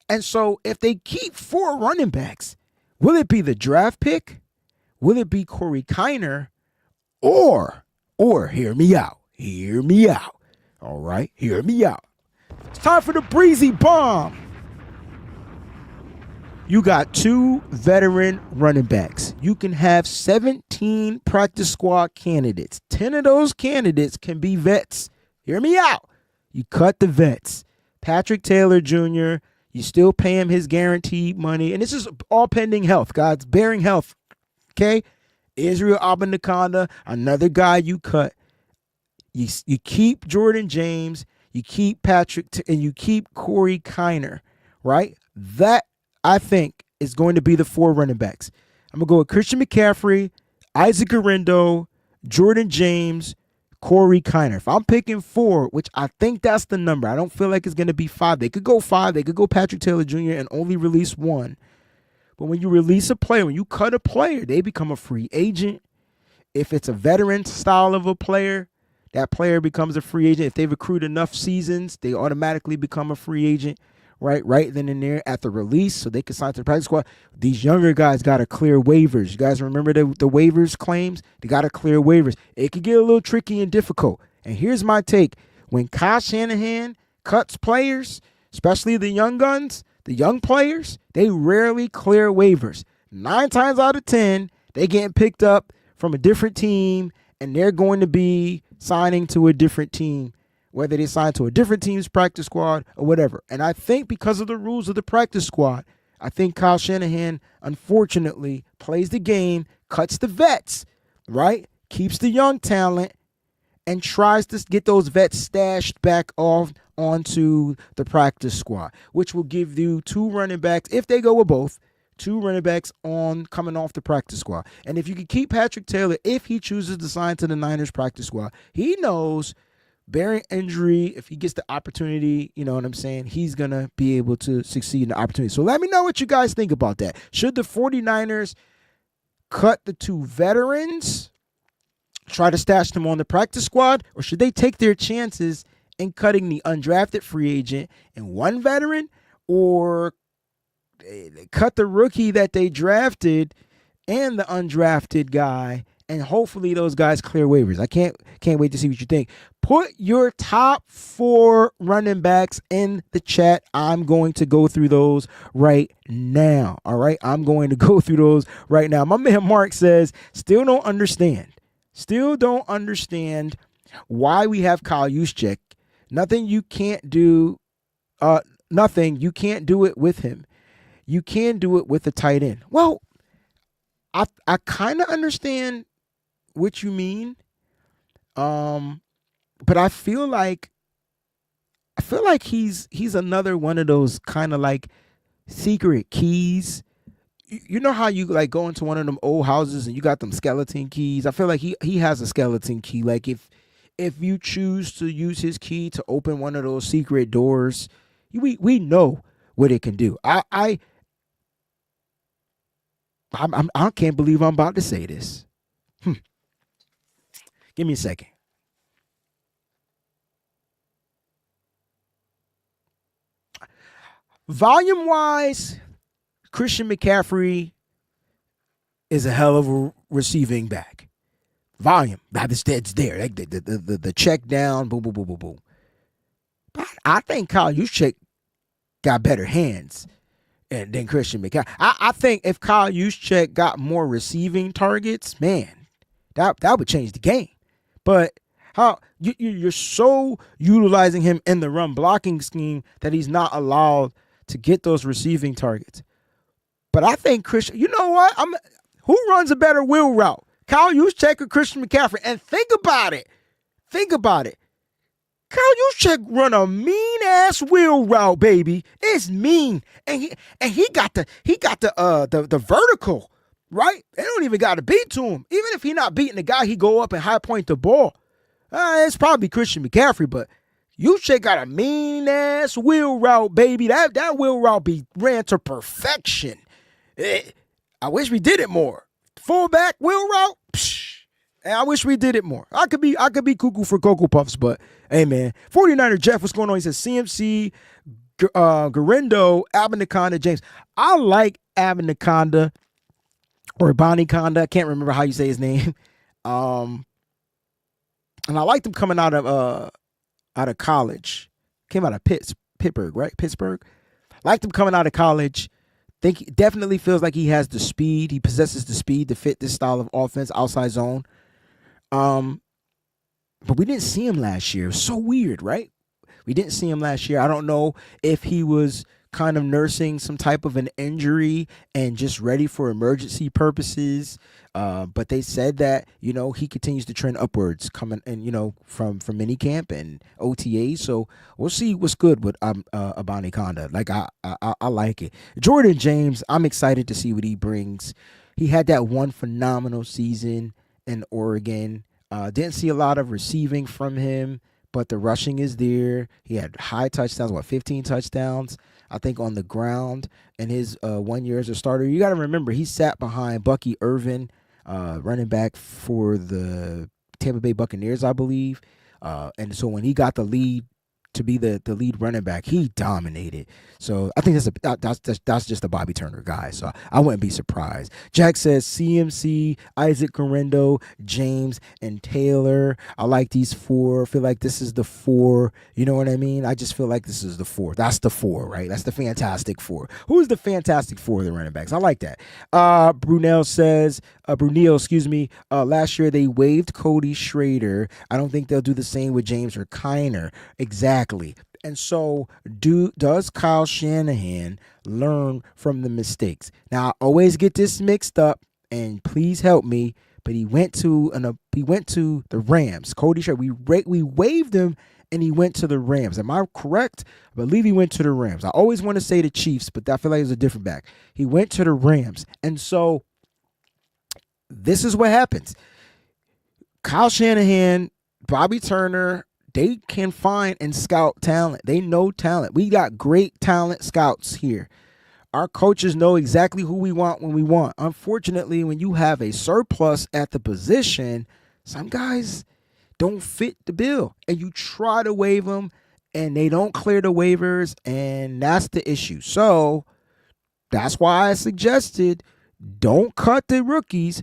And so if they keep 4 running backs, will it be the draft pick? Will it be Corey Kiner? Or hear me out. Hear me out. All right, hear me out. It's time for the Breezie bomb. You got 2 veteran running backs. You can have 17 practice squad candidates. 10 of those candidates can be vets. Hear me out. You cut the vets. Patrick Taylor Jr., you still pay him his guaranteed money. And this is all pending health, guys. Bearing health. Okay? Israel Abanikanda, another guy you cut. You keep Jordan James, you keep Patrick, and you keep Corey Kiner, right? That, I think, is going to be the 4 running backs. I'm going to go with Christian McCaffrey, Isaac Guerendo, Jordan James, Corey Kiner. If I'm picking 4, which I think that's the number, I don't feel like it's going to be 5. They could go 5. They could go Patrick Taylor Jr. and only release 1. But when you release a player, when you cut a player, they become a free agent. If it's a veteran style of a player, that player becomes a free agent. If they've accrued enough seasons, they automatically become a free agent, right then and there at the release, so they can sign to the practice squad. These younger guys got to clear waivers. You guys remember the waivers claims? They got to clear waivers. It could get a little tricky and difficult. And here's my take. When Kyle Shanahan cuts players, especially the young guns, the young players, they rarely clear waivers. 9 times out of 10, they getting picked up from a different team, and they're going to be signing to a different team, whether they sign to a different team's practice squad or whatever. And I think because of the rules of the practice squad, I think Kyle Shanahan, unfortunately, plays the game, cuts the vets, right? Keeps the young talent, and tries to get those vets stashed back off onto the practice squad, which will give you 2 running backs, if they go with both, 2 running backs on coming off the practice squad. And if you can keep Patrick Taylor, if he chooses to sign to the Niners practice squad, he knows, bearing injury, if he gets the opportunity, you know what I'm saying, he's going to be able to succeed in the opportunity. So let me know what you guys think about that. Should the 49ers cut the 2 veterans, try to stash them on the practice squad, or should they take their chances in cutting the undrafted free agent and 1 veteran, or cut the rookie that they drafted and the undrafted guy, and hopefully those guys clear waivers? I can't wait to see what you think. Put your top 4 running backs in the chat. I'm going to go through those right now. All right, I'm going to go through those right now. My man Mark says, still don't understand why we have Kyle Juszczyk. Nothing you can't do it with him. You can do it with a tight end. Well, I kind of understand what you mean. But I feel like he's another one of those kind of like secret keys. You know how you like go into one of them old houses and you got them skeleton keys? I feel like he has a skeleton key. Like if you choose to use his key to open one of those secret doors, we know what it can do. I can't believe I'm about to say this. Give me a second. Volume-wise, Christian McCaffrey is a hell of a receiving back. Volume, it's there. Like the check down, boom, boom, boom, boom, boom. But I think Kyle Juszczyk got better hands than Christian McCaffrey. I think if Kyle Juszczyk got more receiving targets, man, that would change the game. But how you're so utilizing him in the run blocking scheme that he's not allowed to get those receiving targets. But I think Christian, you know what? Who runs a better wheel route? Kyle Juszczyk or Christian McCaffrey? And think about it. Kyle Juszczyk run a mean ass wheel route, baby. It's mean, and he got the vertical, right? They don't even got to beat to him. Even if he not beating the guy, he go up and high point the ball. It's probably Christian McCaffrey, but Juszczyk got a mean ass wheel route, baby. That wheel route be ran to perfection. I wish we did it more. Fullback wheel route. I wish we did it more. I could be cuckoo for Cocoa Puffs, but hey, man. 49er Jeff, what's going on? He says CMC, Garindo, Abanaconda, James. I like Abanaconda or Boniconda. I can't remember how you say his name. And I liked him coming out of college. Came out of Pittsburgh, right? Pittsburgh. Liked him coming out of college. Think he definitely feels like he has the speed. He possesses the speed to fit this style of offense, outside zone. But we didn't see him last year. It was so weird, right? We didn't see him last year. I don't know if he was kind of nursing some type of an injury and just ready for emergency purposes. But they said that, he continues to trend upwards coming and, from minicamp and OTAs. So we'll see what's good with Abaniconda. Like, I like it. Jordan James, I'm excited to see what he brings. He had that one phenomenal season in Oregon. Didn't see a lot of receiving from him, but the rushing is there. He had high touchdowns, 15 touchdowns, I think, on the ground in his 1 year as a starter. You got to remember, he sat behind Bucky Irvin, running back for the Tampa Bay Buccaneers, I believe. And so when he got the lead to be the lead running back, he dominated. So I think that's just a Bobby Turner guy. So I wouldn't be surprised. Jack says CMC, Isaac Garindo, James, and Taylor. I like these four. I feel like this is the four. You know what I mean? I just feel like this is the four. That's the four, right? That's the Fantastic Four. Who is the Fantastic Four of the running backs? I like that. Brunel says, last year they waived Cody Schrader. I don't think they'll do the same with James or Kiner. Exactly. And so does Kyle Shanahan learn from the mistakes? Now, I always get this mixed up, and please help me, but he went to the Rams. Cody Schrader, we waived him, and he went to the Rams. Am I correct? I believe he went to the Rams. I always want to say the Chiefs, but I feel like it was a different back. He went to the Rams. And so this is what happens. Kyle Shanahan, Bobby Turner, they can find and scout talent. They know talent. We got great talent scouts here. Our coaches know exactly who we want when we want. Unfortunately, when you have a surplus at the position, some guys don't fit the bill. And you try to waive them, and they don't clear the waivers, and that's the issue. So that's why I suggested don't cut the rookies.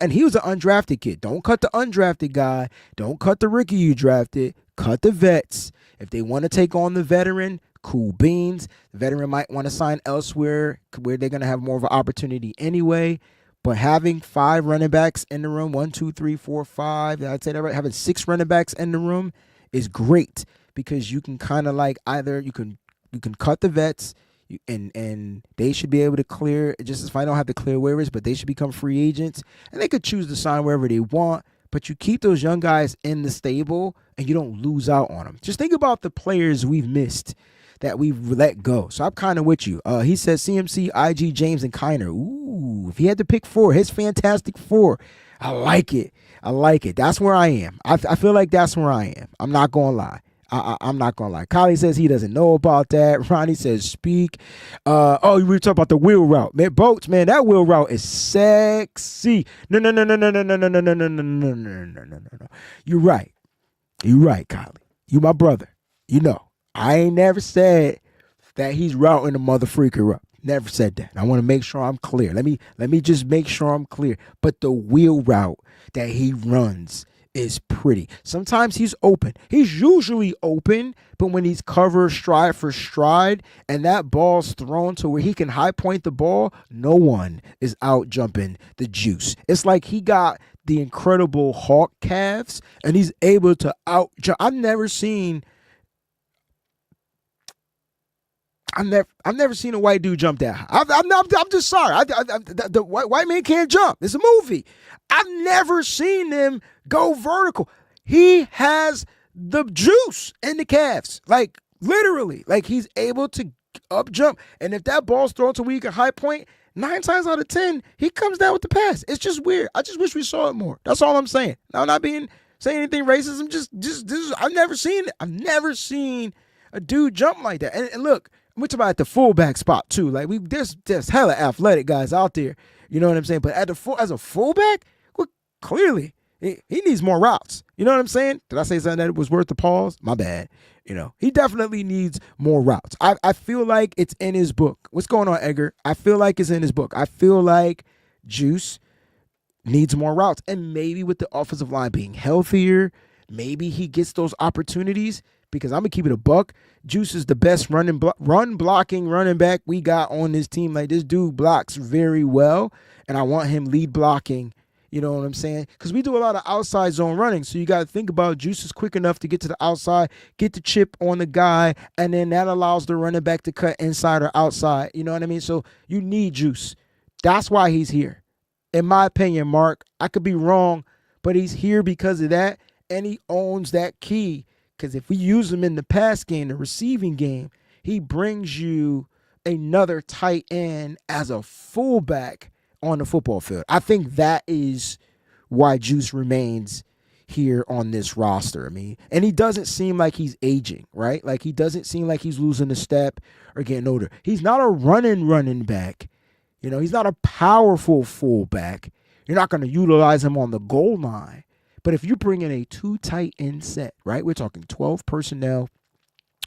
And he was an undrafted kid. Don't cut the undrafted guy. Don't cut the rookie you drafted. Cut the vets. If they want to take on the veteran, cool beans. The veteran might want to sign elsewhere where they're going to have more of an opportunity anyway. But having 5 running backs in the room, 1, 2, 3, 4, 5, I'd say that right. Having 6 running backs in the room is great because you can kind of like either you can cut the vets. And they should be able to clear, just as I don't have to clear waivers, but they should become free agents, and they could choose to sign wherever they want. But you keep those young guys in the stable, and you don't lose out on them. Just think about the players we've missed that we've let go. So I'm kind of with you. He says CMC, IG, James, and Kiner. Ooh, if he had to pick 4, his Fantastic Four. I like it. That's where I am. I feel like that's where I am. I'm not going to lie. I'm not going to lie. Kylie says he doesn't know about that. Ronnie says speak. We were talking about the wheel route. Man, Boats, man, that wheel route is sexy. No. You're right, Kylie. You my brother. I ain't never said that he's routing the mother freaker up. Never said that. I want to make sure I'm clear. Let me just make sure I'm clear. But the wheel route that he runs is pretty. Sometimes he's open. He's usually open, but when he's covered stride for stride and that ball's thrown to where he can high point the ball, no one is out jumping the juice. It's like he got the incredible Hawk calves and he's able to out jump. I've never seen a white dude jump that high. I'm just sorry. The white man can't jump. It's a movie. I've never seen him go vertical. He has the juice in the calves, like literally. Like he's able to up jump, and if that ball's thrown to where you can high point, 9 times out of 10 he comes down with the pass. It's just weird. I just wish we saw it more. That's all I'm saying. I'm not saying anything racist. I'm just I've never seen it. I've never seen a dude jump like that. And look. We're talking about the fullback spot too. Like there's hella athletic guys out there. You know what I'm saying? But as a fullback, well, clearly he needs more routes. You know what I'm saying? Did I say something that was worth the pause? My bad. You know, he definitely needs more routes. I feel like it's in his book. What's going on, Edgar? I feel like it's in his book. I feel like Juice needs more routes. And maybe with the offensive line being healthier, maybe he gets those opportunities. Because I'm going to keep it a buck. Juice is the best run blocking running back we got on this team. Like, this dude blocks very well, and I want him lead blocking. You know what I'm saying? Because we do a lot of outside zone running, so you got to think about Juice is quick enough to get to the outside, get the chip on the guy, and then that allows the running back to cut inside or outside. You know what I mean? So you need Juice. That's why he's here. In my opinion, Mark, I could be wrong, but he's here because of that, and he owns that key. Because if we use him in the pass game, the receiving game, he brings you another tight end as a fullback on the football field. I think that is why Juice remains here on this roster. I mean, and he doesn't seem like he's aging, right? Like he doesn't seem like he's losing a step or getting older. He's not a running back. You know, he's not a powerful fullback. You're not going to utilize him on the goal line. But if you bring in a 2 tight end set, right? We're talking 12 personnel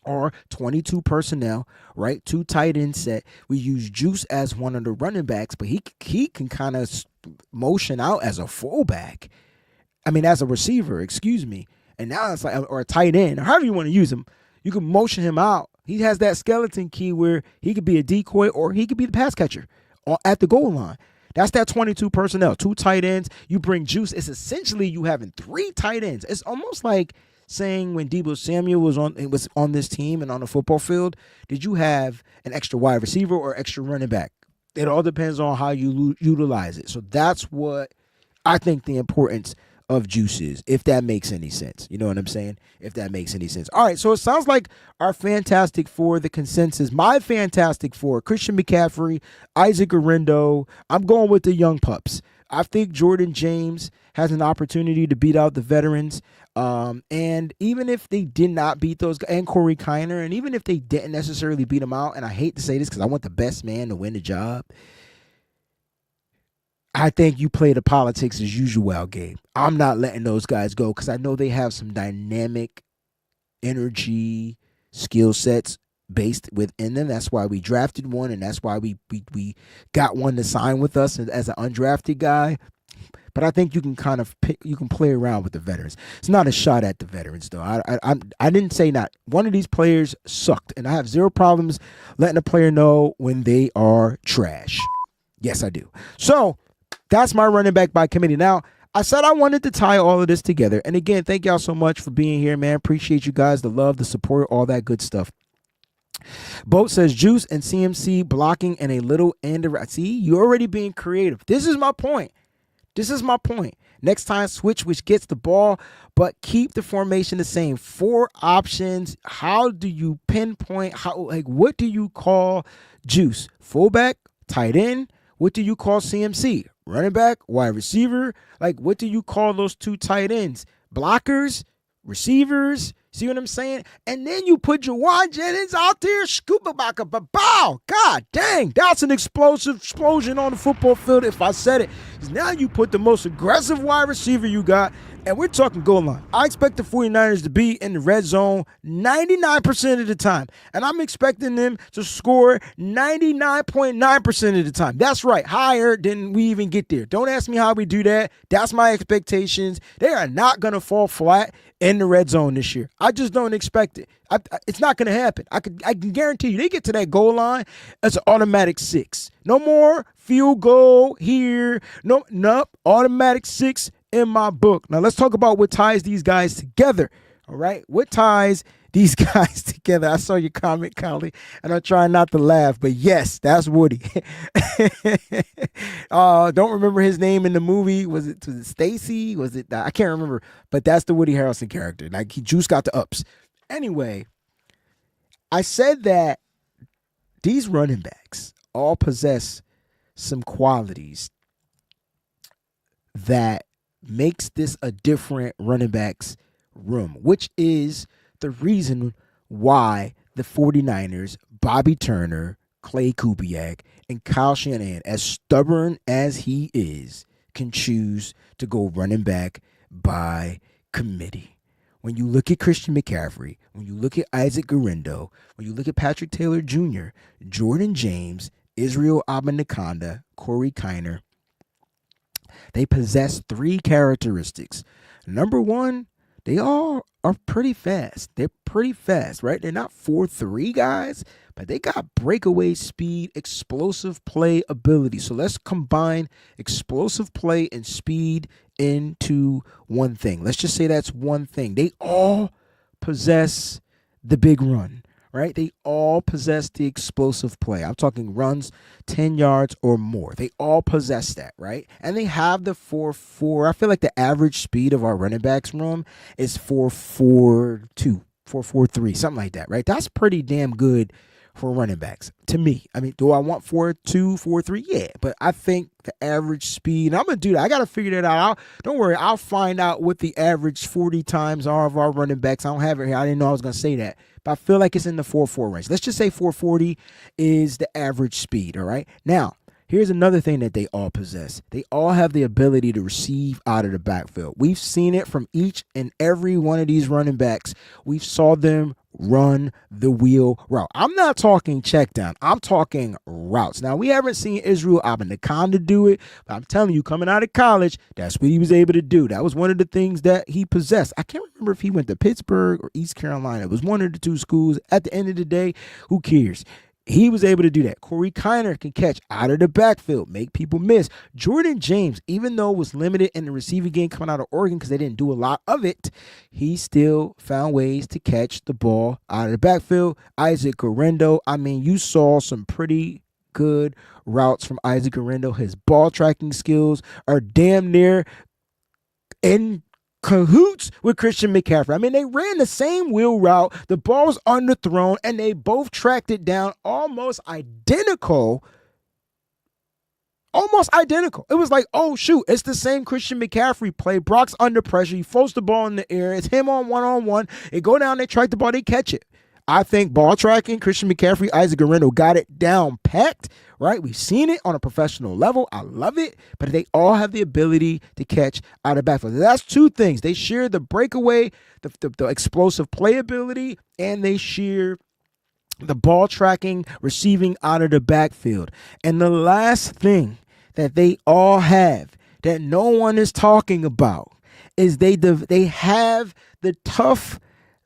or 22 personnel, right? 2 tight end set. We use Juice as one of the running backs, but he can kind of motion out as a fullback. I mean, as a receiver, excuse me. And now it's like, or a tight end, or however you want to use him. You can motion him out. He has that skeleton key where he could be a decoy or he could be the pass catcher at the goal line. That's that 22 personnel, 2 tight ends. You bring Juice. It's essentially you having 3 tight ends. It's almost like saying when Deebo Samuel was on this team and on the football field, did you have an extra wide receiver or extra running back? It all depends on how you utilize it. So that's what I think the importance of Juice is, if that makes any sense. You know what I'm saying? If that makes any sense. All right, so it sounds like our Fantastic Four, the consensus, my Fantastic Four, Christian McCaffrey, Isaac Orendo. I'm going with the young pups. I think Jordan James has an opportunity to beat out the veterans. And even if they did not beat those guys, and Corey Kiner, and even if they didn't necessarily beat them out, and I hate to say this because I want the best man to win the job, I think you play the politics as usual game. I'm not letting those guys go because I know they have some dynamic energy, skill sets based within them. That's why we drafted one, and that's why we got one to sign with us as an undrafted guy. But I think you can kind of play around with the veterans. It's not a shot at the veterans, though. I didn't say not. One of these players sucked, and I have zero problems letting a player know when they are trash. Yes, I do. So that's my running back by committee. Now, I said I wanted to tie all of this together. And again, thank y'all so much for being here, man. Appreciate you guys, the love, the support, all that good stuff. Boat says Juice and CMC blocking and a little end around. See, you're already being creative. This is my point. Next time, switch which gets the ball, but keep the formation the same. 4 options. How do you pinpoint? What do you call Juice? Fullback, tight end. What do you call CMC? Running back, wide receiver? What do you call those 2 tight ends? Blockers, receivers? See what I'm saying? And then you put Jawan Jennings out there, scoop a back up a bow. God dang, that's an explosion on the football field if I said it. Because now you put the most aggressive wide receiver you got, and we're talking goal line. I expect the 49ers to be in the red zone 99% of the time, and I'm expecting them to score 99.9% of the time. That's right, higher than we even get there. Don't ask me how we do that. That's my expectations. They are not going to fall flat in the red zone this year. I just don't expect it. It's not going to happen. I can guarantee you, they get to that goal line, it's an automatic 6. No more field goal here. Nope, automatic 6 in my book. Now let's talk about what ties these guys together. All right, what ties these guys together? I saw your comment, Kylie, and I'm trying not to laugh, but yes, that's Woody. Don't remember his name in the movie. Was it Stacy? Was it? I can't remember, but that's the Woody Harrelson character. Like Juice got the ups. Anyway, I said that these running backs all possess some qualities that makes this a different running backs room, which is the reason why the 49ers, Bobby Turner, Clay Kubiak, and Kyle Shanahan, as stubborn as he is, can choose to go running back by committee. When you look at Christian McCaffrey, when you look at Isaac Guerendo, when you look at Patrick Taylor Jr., Jordan James, Israel Abanikanda, Corey Kiner, they possess 3 characteristics. Number one, they all are pretty fast. They're pretty fast, right? They're not 4.3 guys, but they got breakaway speed, explosive play ability. So let's combine explosive play and speed into one thing. Let's just say that's one thing. They all possess the big run, right? They all possess the explosive play. I'm talking runs 10 yards or more. They all possess that, right? And they have the 4.4. I feel like the average speed of our running backs room is 4.42, 4.43, something like that, right? That's pretty damn good for running backs to me. I mean, do I want 4.2, 4.3? Yeah, but I think the average speed, and I'm going to do that. I got to figure that out. Don't worry. I'll find out what the average 40 times are of our running backs. I don't have it here. I didn't know I was going to say that, but I feel like it's in the 4.4 range. Let's just say 4.40 is the average speed, all right? Now, here's another thing that they all possess. They all have the ability to receive out of the backfield. We've seen it from each and every one of these running backs. We've saw them run the wheel route. I'm not talking check down. I'm talking routes. Now, we haven't seen Israel Abanikanda do it, but I'm telling you, coming out of college, that's what he was able to do. That was one of the things that he possessed. I can't remember if he went to Pittsburgh or East Carolina. It was one of the two schools. At the end of the day, who cares? He was able to do that. Corey Kiner can catch out of the backfield, make people miss. Jordan James, even though was limited in the receiving game coming out of Oregon because they didn't do a lot of it, he still found ways to catch the ball out of the backfield. Isaac Guerendo, I mean, you saw some pretty good routes from Isaac Guerendo. His ball tracking skills are damn near in cahoots with Christian McCaffrey. I mean, they ran the same wheel route. The ball was underthrown, and they both tracked it down almost identical. Almost identical. It was like, oh, shoot, it's the same Christian McCaffrey play. Brock's under pressure. He floats the ball in the air. It's him on one-on-one. They go down, they track the ball, they catch it. I think ball tracking, Christian McCaffrey, Isaac Guerendo got it down packed, right? We've seen it on a professional level. I love it, but they all have the ability to catch out of backfield. That's two things. They share the breakaway, the explosive playability, and they share the ball tracking, receiving out of the backfield. And the last thing that they all have that no one is talking about is they have the tough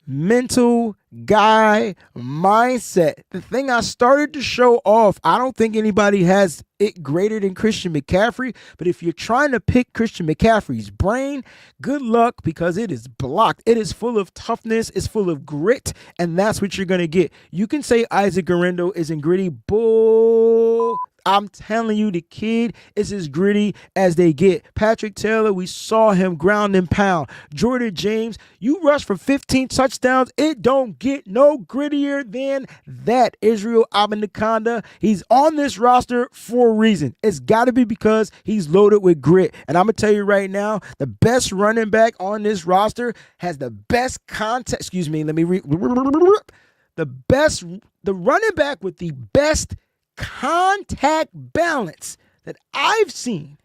mental guy mindset. The thing I started to show off, I don't think anybody has it greater than Christian McCaffrey, but if you're trying to pick Christian McCaffrey's brain, good luck, because it is blocked. It is full of toughness, it's full of grit, and that's what you're going to get. You can say Isaac Guerendo isn't gritty. Bull. I'm telling you, the kid is as gritty as they get. Patrick Taylor, we saw him ground and pound. Jordan James, you rush for 15 touchdowns. It don't get no grittier than that. Israel Abanikanda, he's on this roster for a reason. It's got to be because he's loaded with grit. And I'm going to tell you right now, the best running back on this roster has the best contact. Excuse me, let me read. The running back with the best contact balance that I've seen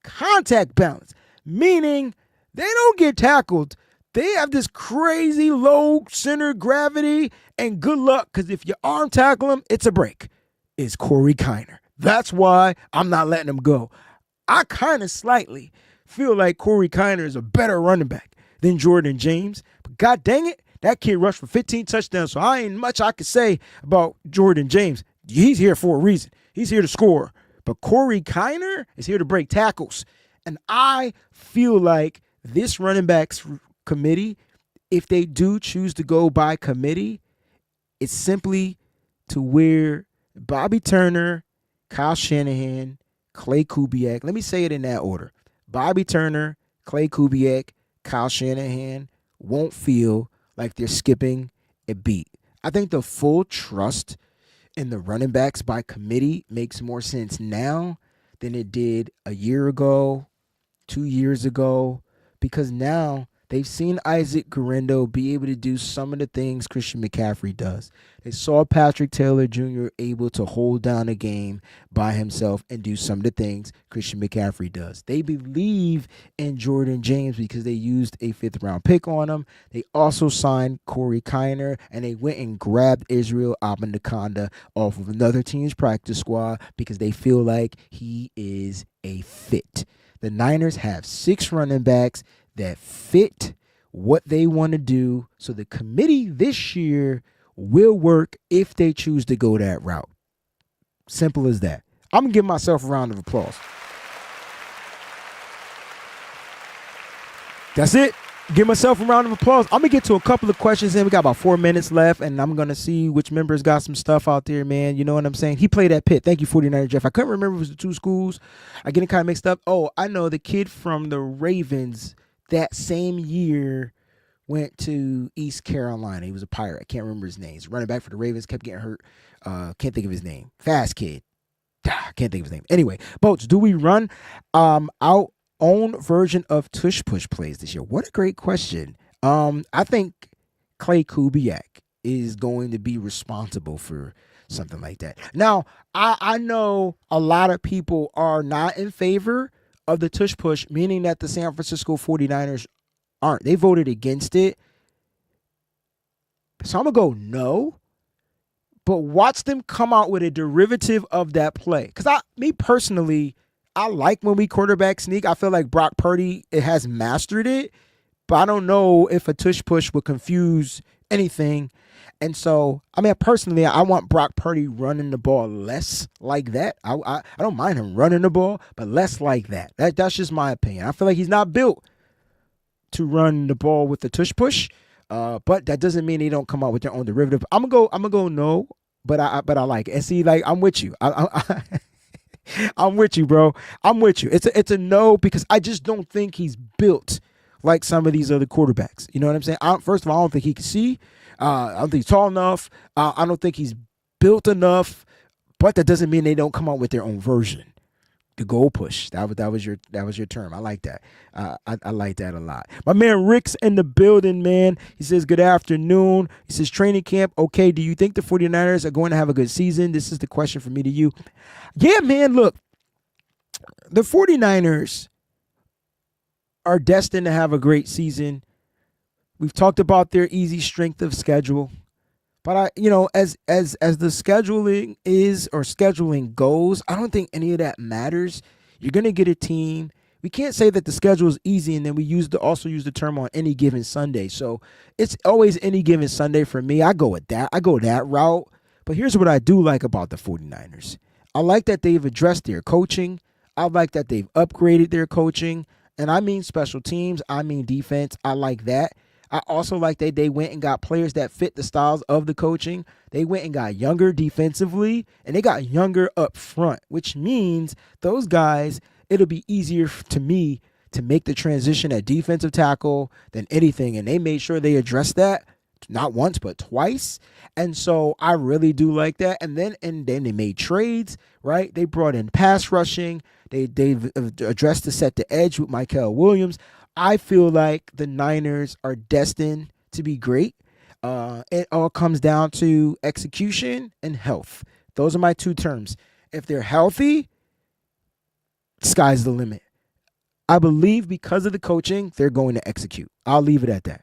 contact balance, meaning they don't get tackled. They have this crazy low center of gravity, and good luck, because if you arm tackle him, it's a break. Is Corey Kiner. That's why I'm not letting him go. I kind of slightly feel like Corey Kiner is a better running back than Jordan James. But god dang it, that kid rushed for 15 touchdowns, so I ain't much I could say about Jordan James. He's here for a reason. He's here to score. But Corey Kiner is here to break tackles. And I feel like this running backs committee, if they do choose to go by committee, it's simply to where Bobby Turner, Kyle Shanahan, Clay Kubiak, let me say it in that order. Bobby Turner, Clay Kubiak, Kyle Shanahan won't feel like they're skipping a beat. I think the full trust in the running backs by committee makes more sense now than it did a year ago, 2 years ago, because now they've seen Isaac Guerrero be able to do some of the things Christian McCaffrey does. They saw Patrick Taylor Jr. able to hold down a game by himself and do some of the things Christian McCaffrey does. They believe in Jordan James because they used a 5th-round pick on him. They also signed Corey Kiner, and they went and grabbed Israel Abanikanda off of another team's practice squad because they feel like he is a fit. The Niners have 6 running backs that fit what they want to do. So the committee this year will work if they choose to go that route. Simple as that. I'm going to give myself a round of applause. That's it. Give myself a round of applause. I'm going to get to a couple of questions in. We got about 4 minutes left, and I'm going to see which members got some stuff out there, man. You know what I'm saying? He played at Pitt. Thank you, 49er Jeff. I couldn't remember if it was the 2 schools. I get it kind of mixed up. Oh, I know the kid from the Ravens that same year went to East Carolina. He was a Pirate. I can't remember his name. He's running back for the Ravens, kept getting hurt. Can't think of his name. Fast kid. Can't think of his name. Anyway, Boats, do we run our own version of tush push plays this year? What a great question. I think Clay Kubiak is going to be responsible for something like that. Now, I know a lot of people are not in favor of the tush push, meaning that the San Francisco 49ers aren't. They voted against it. So I'm going to go no. But watch them come out with a derivative of that play. Because me personally, I like when we quarterback sneak. I feel like Brock Purdy has mastered it. But I don't know if a tush push would confuse anything. And so, I mean, personally, I want Brock Purdy running the ball less like that. I don't mind him running the ball, but less like that. That's just my opinion. I feel like he's not built to run the ball with the tush push. But that doesn't mean they don't come out with their own derivative. I'm gonna go no, but I like it. And see, like, I'm with you. I'm with you, bro. I'm with you. It's a no because I just don't think he's built like some of these other quarterbacks. You know what I'm saying? First of all, I don't think he can see. I don't think he's tall enough. I don't think he's built enough. But that doesn't mean they don't come out with their own version. The goal push. That was your term. I like that. I like that a lot. My man Rick's in the building, man. He says, good afternoon. He says, training camp. Okay, do you think the 49ers are going to have a good season? This is the question from me to you. Yeah, man, look. The 49ers are destined to have a great season. We've talked about their easy strength of schedule. But as the scheduling goes, I don't think any of that matters. You're gonna get a team. We can't say that the schedule is easy, and then we also use the term on any given Sunday. So it's always any given Sunday for me. I go with that. I go that route. But here's what I do like about the 49ers. I like that they've addressed their coaching. I like that they've upgraded their coaching. And I mean special teams. I mean defense. I like that. I also like that they went and got players that fit the styles of the coaching. They went and got younger defensively, and they got younger up front, which means those guys, it'll be easier to me to make the transition at defensive tackle than anything. And they made sure they addressed that not once, but twice. And so I really do like that. And then they made trades, right? They brought in pass rushing. They've addressed the set to edge with Michael Williams. I feel like the Niners are destined to be great. It all comes down to execution and health. Those are my two terms. If they're healthy, sky's the limit. I believe because of the coaching, they're going to execute. I'll leave it at that.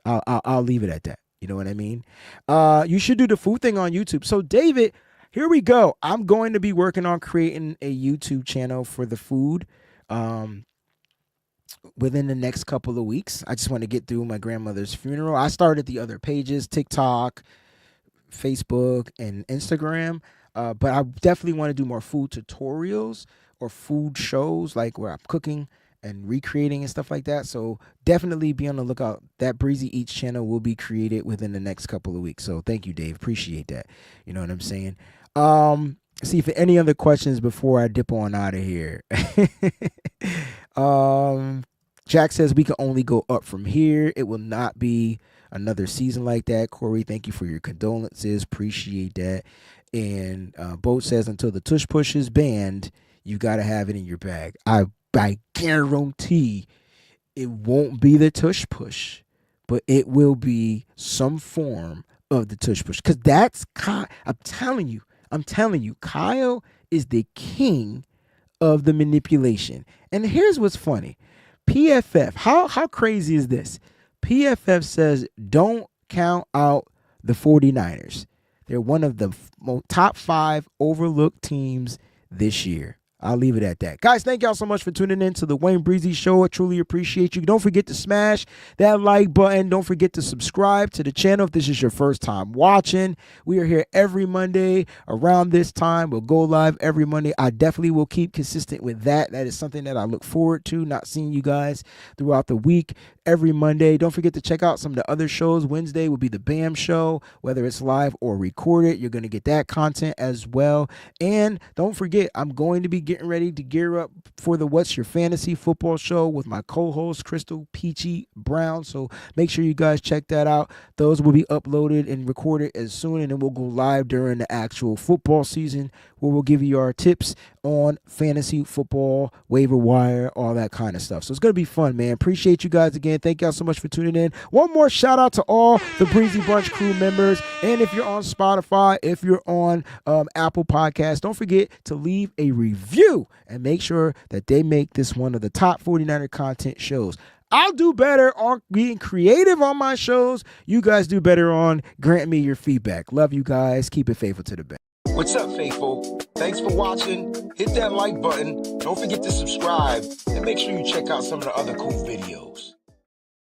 I'll leave it at that. You know what I mean? You should do the food thing on YouTube. So David, here we go. I'm going to be working on creating a YouTube channel for the food within the next couple of weeks. I just want to get through my grandmother's funeral. I started the other pages, TikTok, Facebook, and Instagram. But I definitely want to do more food tutorials or food shows, like where I'm cooking and recreating and stuff like that. So definitely be on the lookout. That Breezy Eats channel will be created within the next couple of weeks. So thank you, Dave. Appreciate that. You know what I'm saying? See if any other questions before I dip on out of here. Jack says we can only go up from here. It will not be another season like that. Corey, thank you for your condolences. Appreciate that. And Boat says until the tush push is banned, you got to have it in your bag. I guarantee it won't be the tush push, but it will be some form of the tush push. Because that's Kyle. I'm telling you, Kyle is the king of the manipulation. And here's what's funny. PFF, how crazy is this? PFF says don't count out the 49ers. They're one of the top 5 overlooked teams this year. I'll leave it at that. Guys, thank y'all so much for tuning in to the Wayne Breezie Show. I truly appreciate you. Don't forget to smash that like button. Don't forget to subscribe to the channel if this is your first time watching. We are here every Monday around this time. We'll go live every Monday. I definitely will keep consistent with that. That is something that I look forward to, not seeing you guys throughout the week every Monday. Don't forget to check out some of the other shows. Wednesday will be the BAM Show, whether it's live or recorded. You're going to get that content as well. And don't forget, I'm going to be getting ready to gear up for the What's Your Fantasy Football Show with my co-host Crystal Peachy Brown. So make sure you guys check that out. Those will be uploaded and recorded as soon, and then we'll go live during the actual football season where we'll give you our tips on fantasy football, waiver wire, all that kind of stuff. So it's going to be fun, man. Appreciate you guys again. Thank y'all so much for tuning in. One more shout out to all the Breezy Bunch crew members. And if you're on Spotify, if you're on Apple Podcasts, don't forget to leave a review and make sure that they make this one of the top 49er content shows. I'll do better on being creative on my shows. You guys do better on granting me your feedback. Love you guys. Keep it faithful to the best. What's up, faithful? Thanks for watching. Hit that like button. Don't forget to subscribe and make sure you check out some of the other cool videos.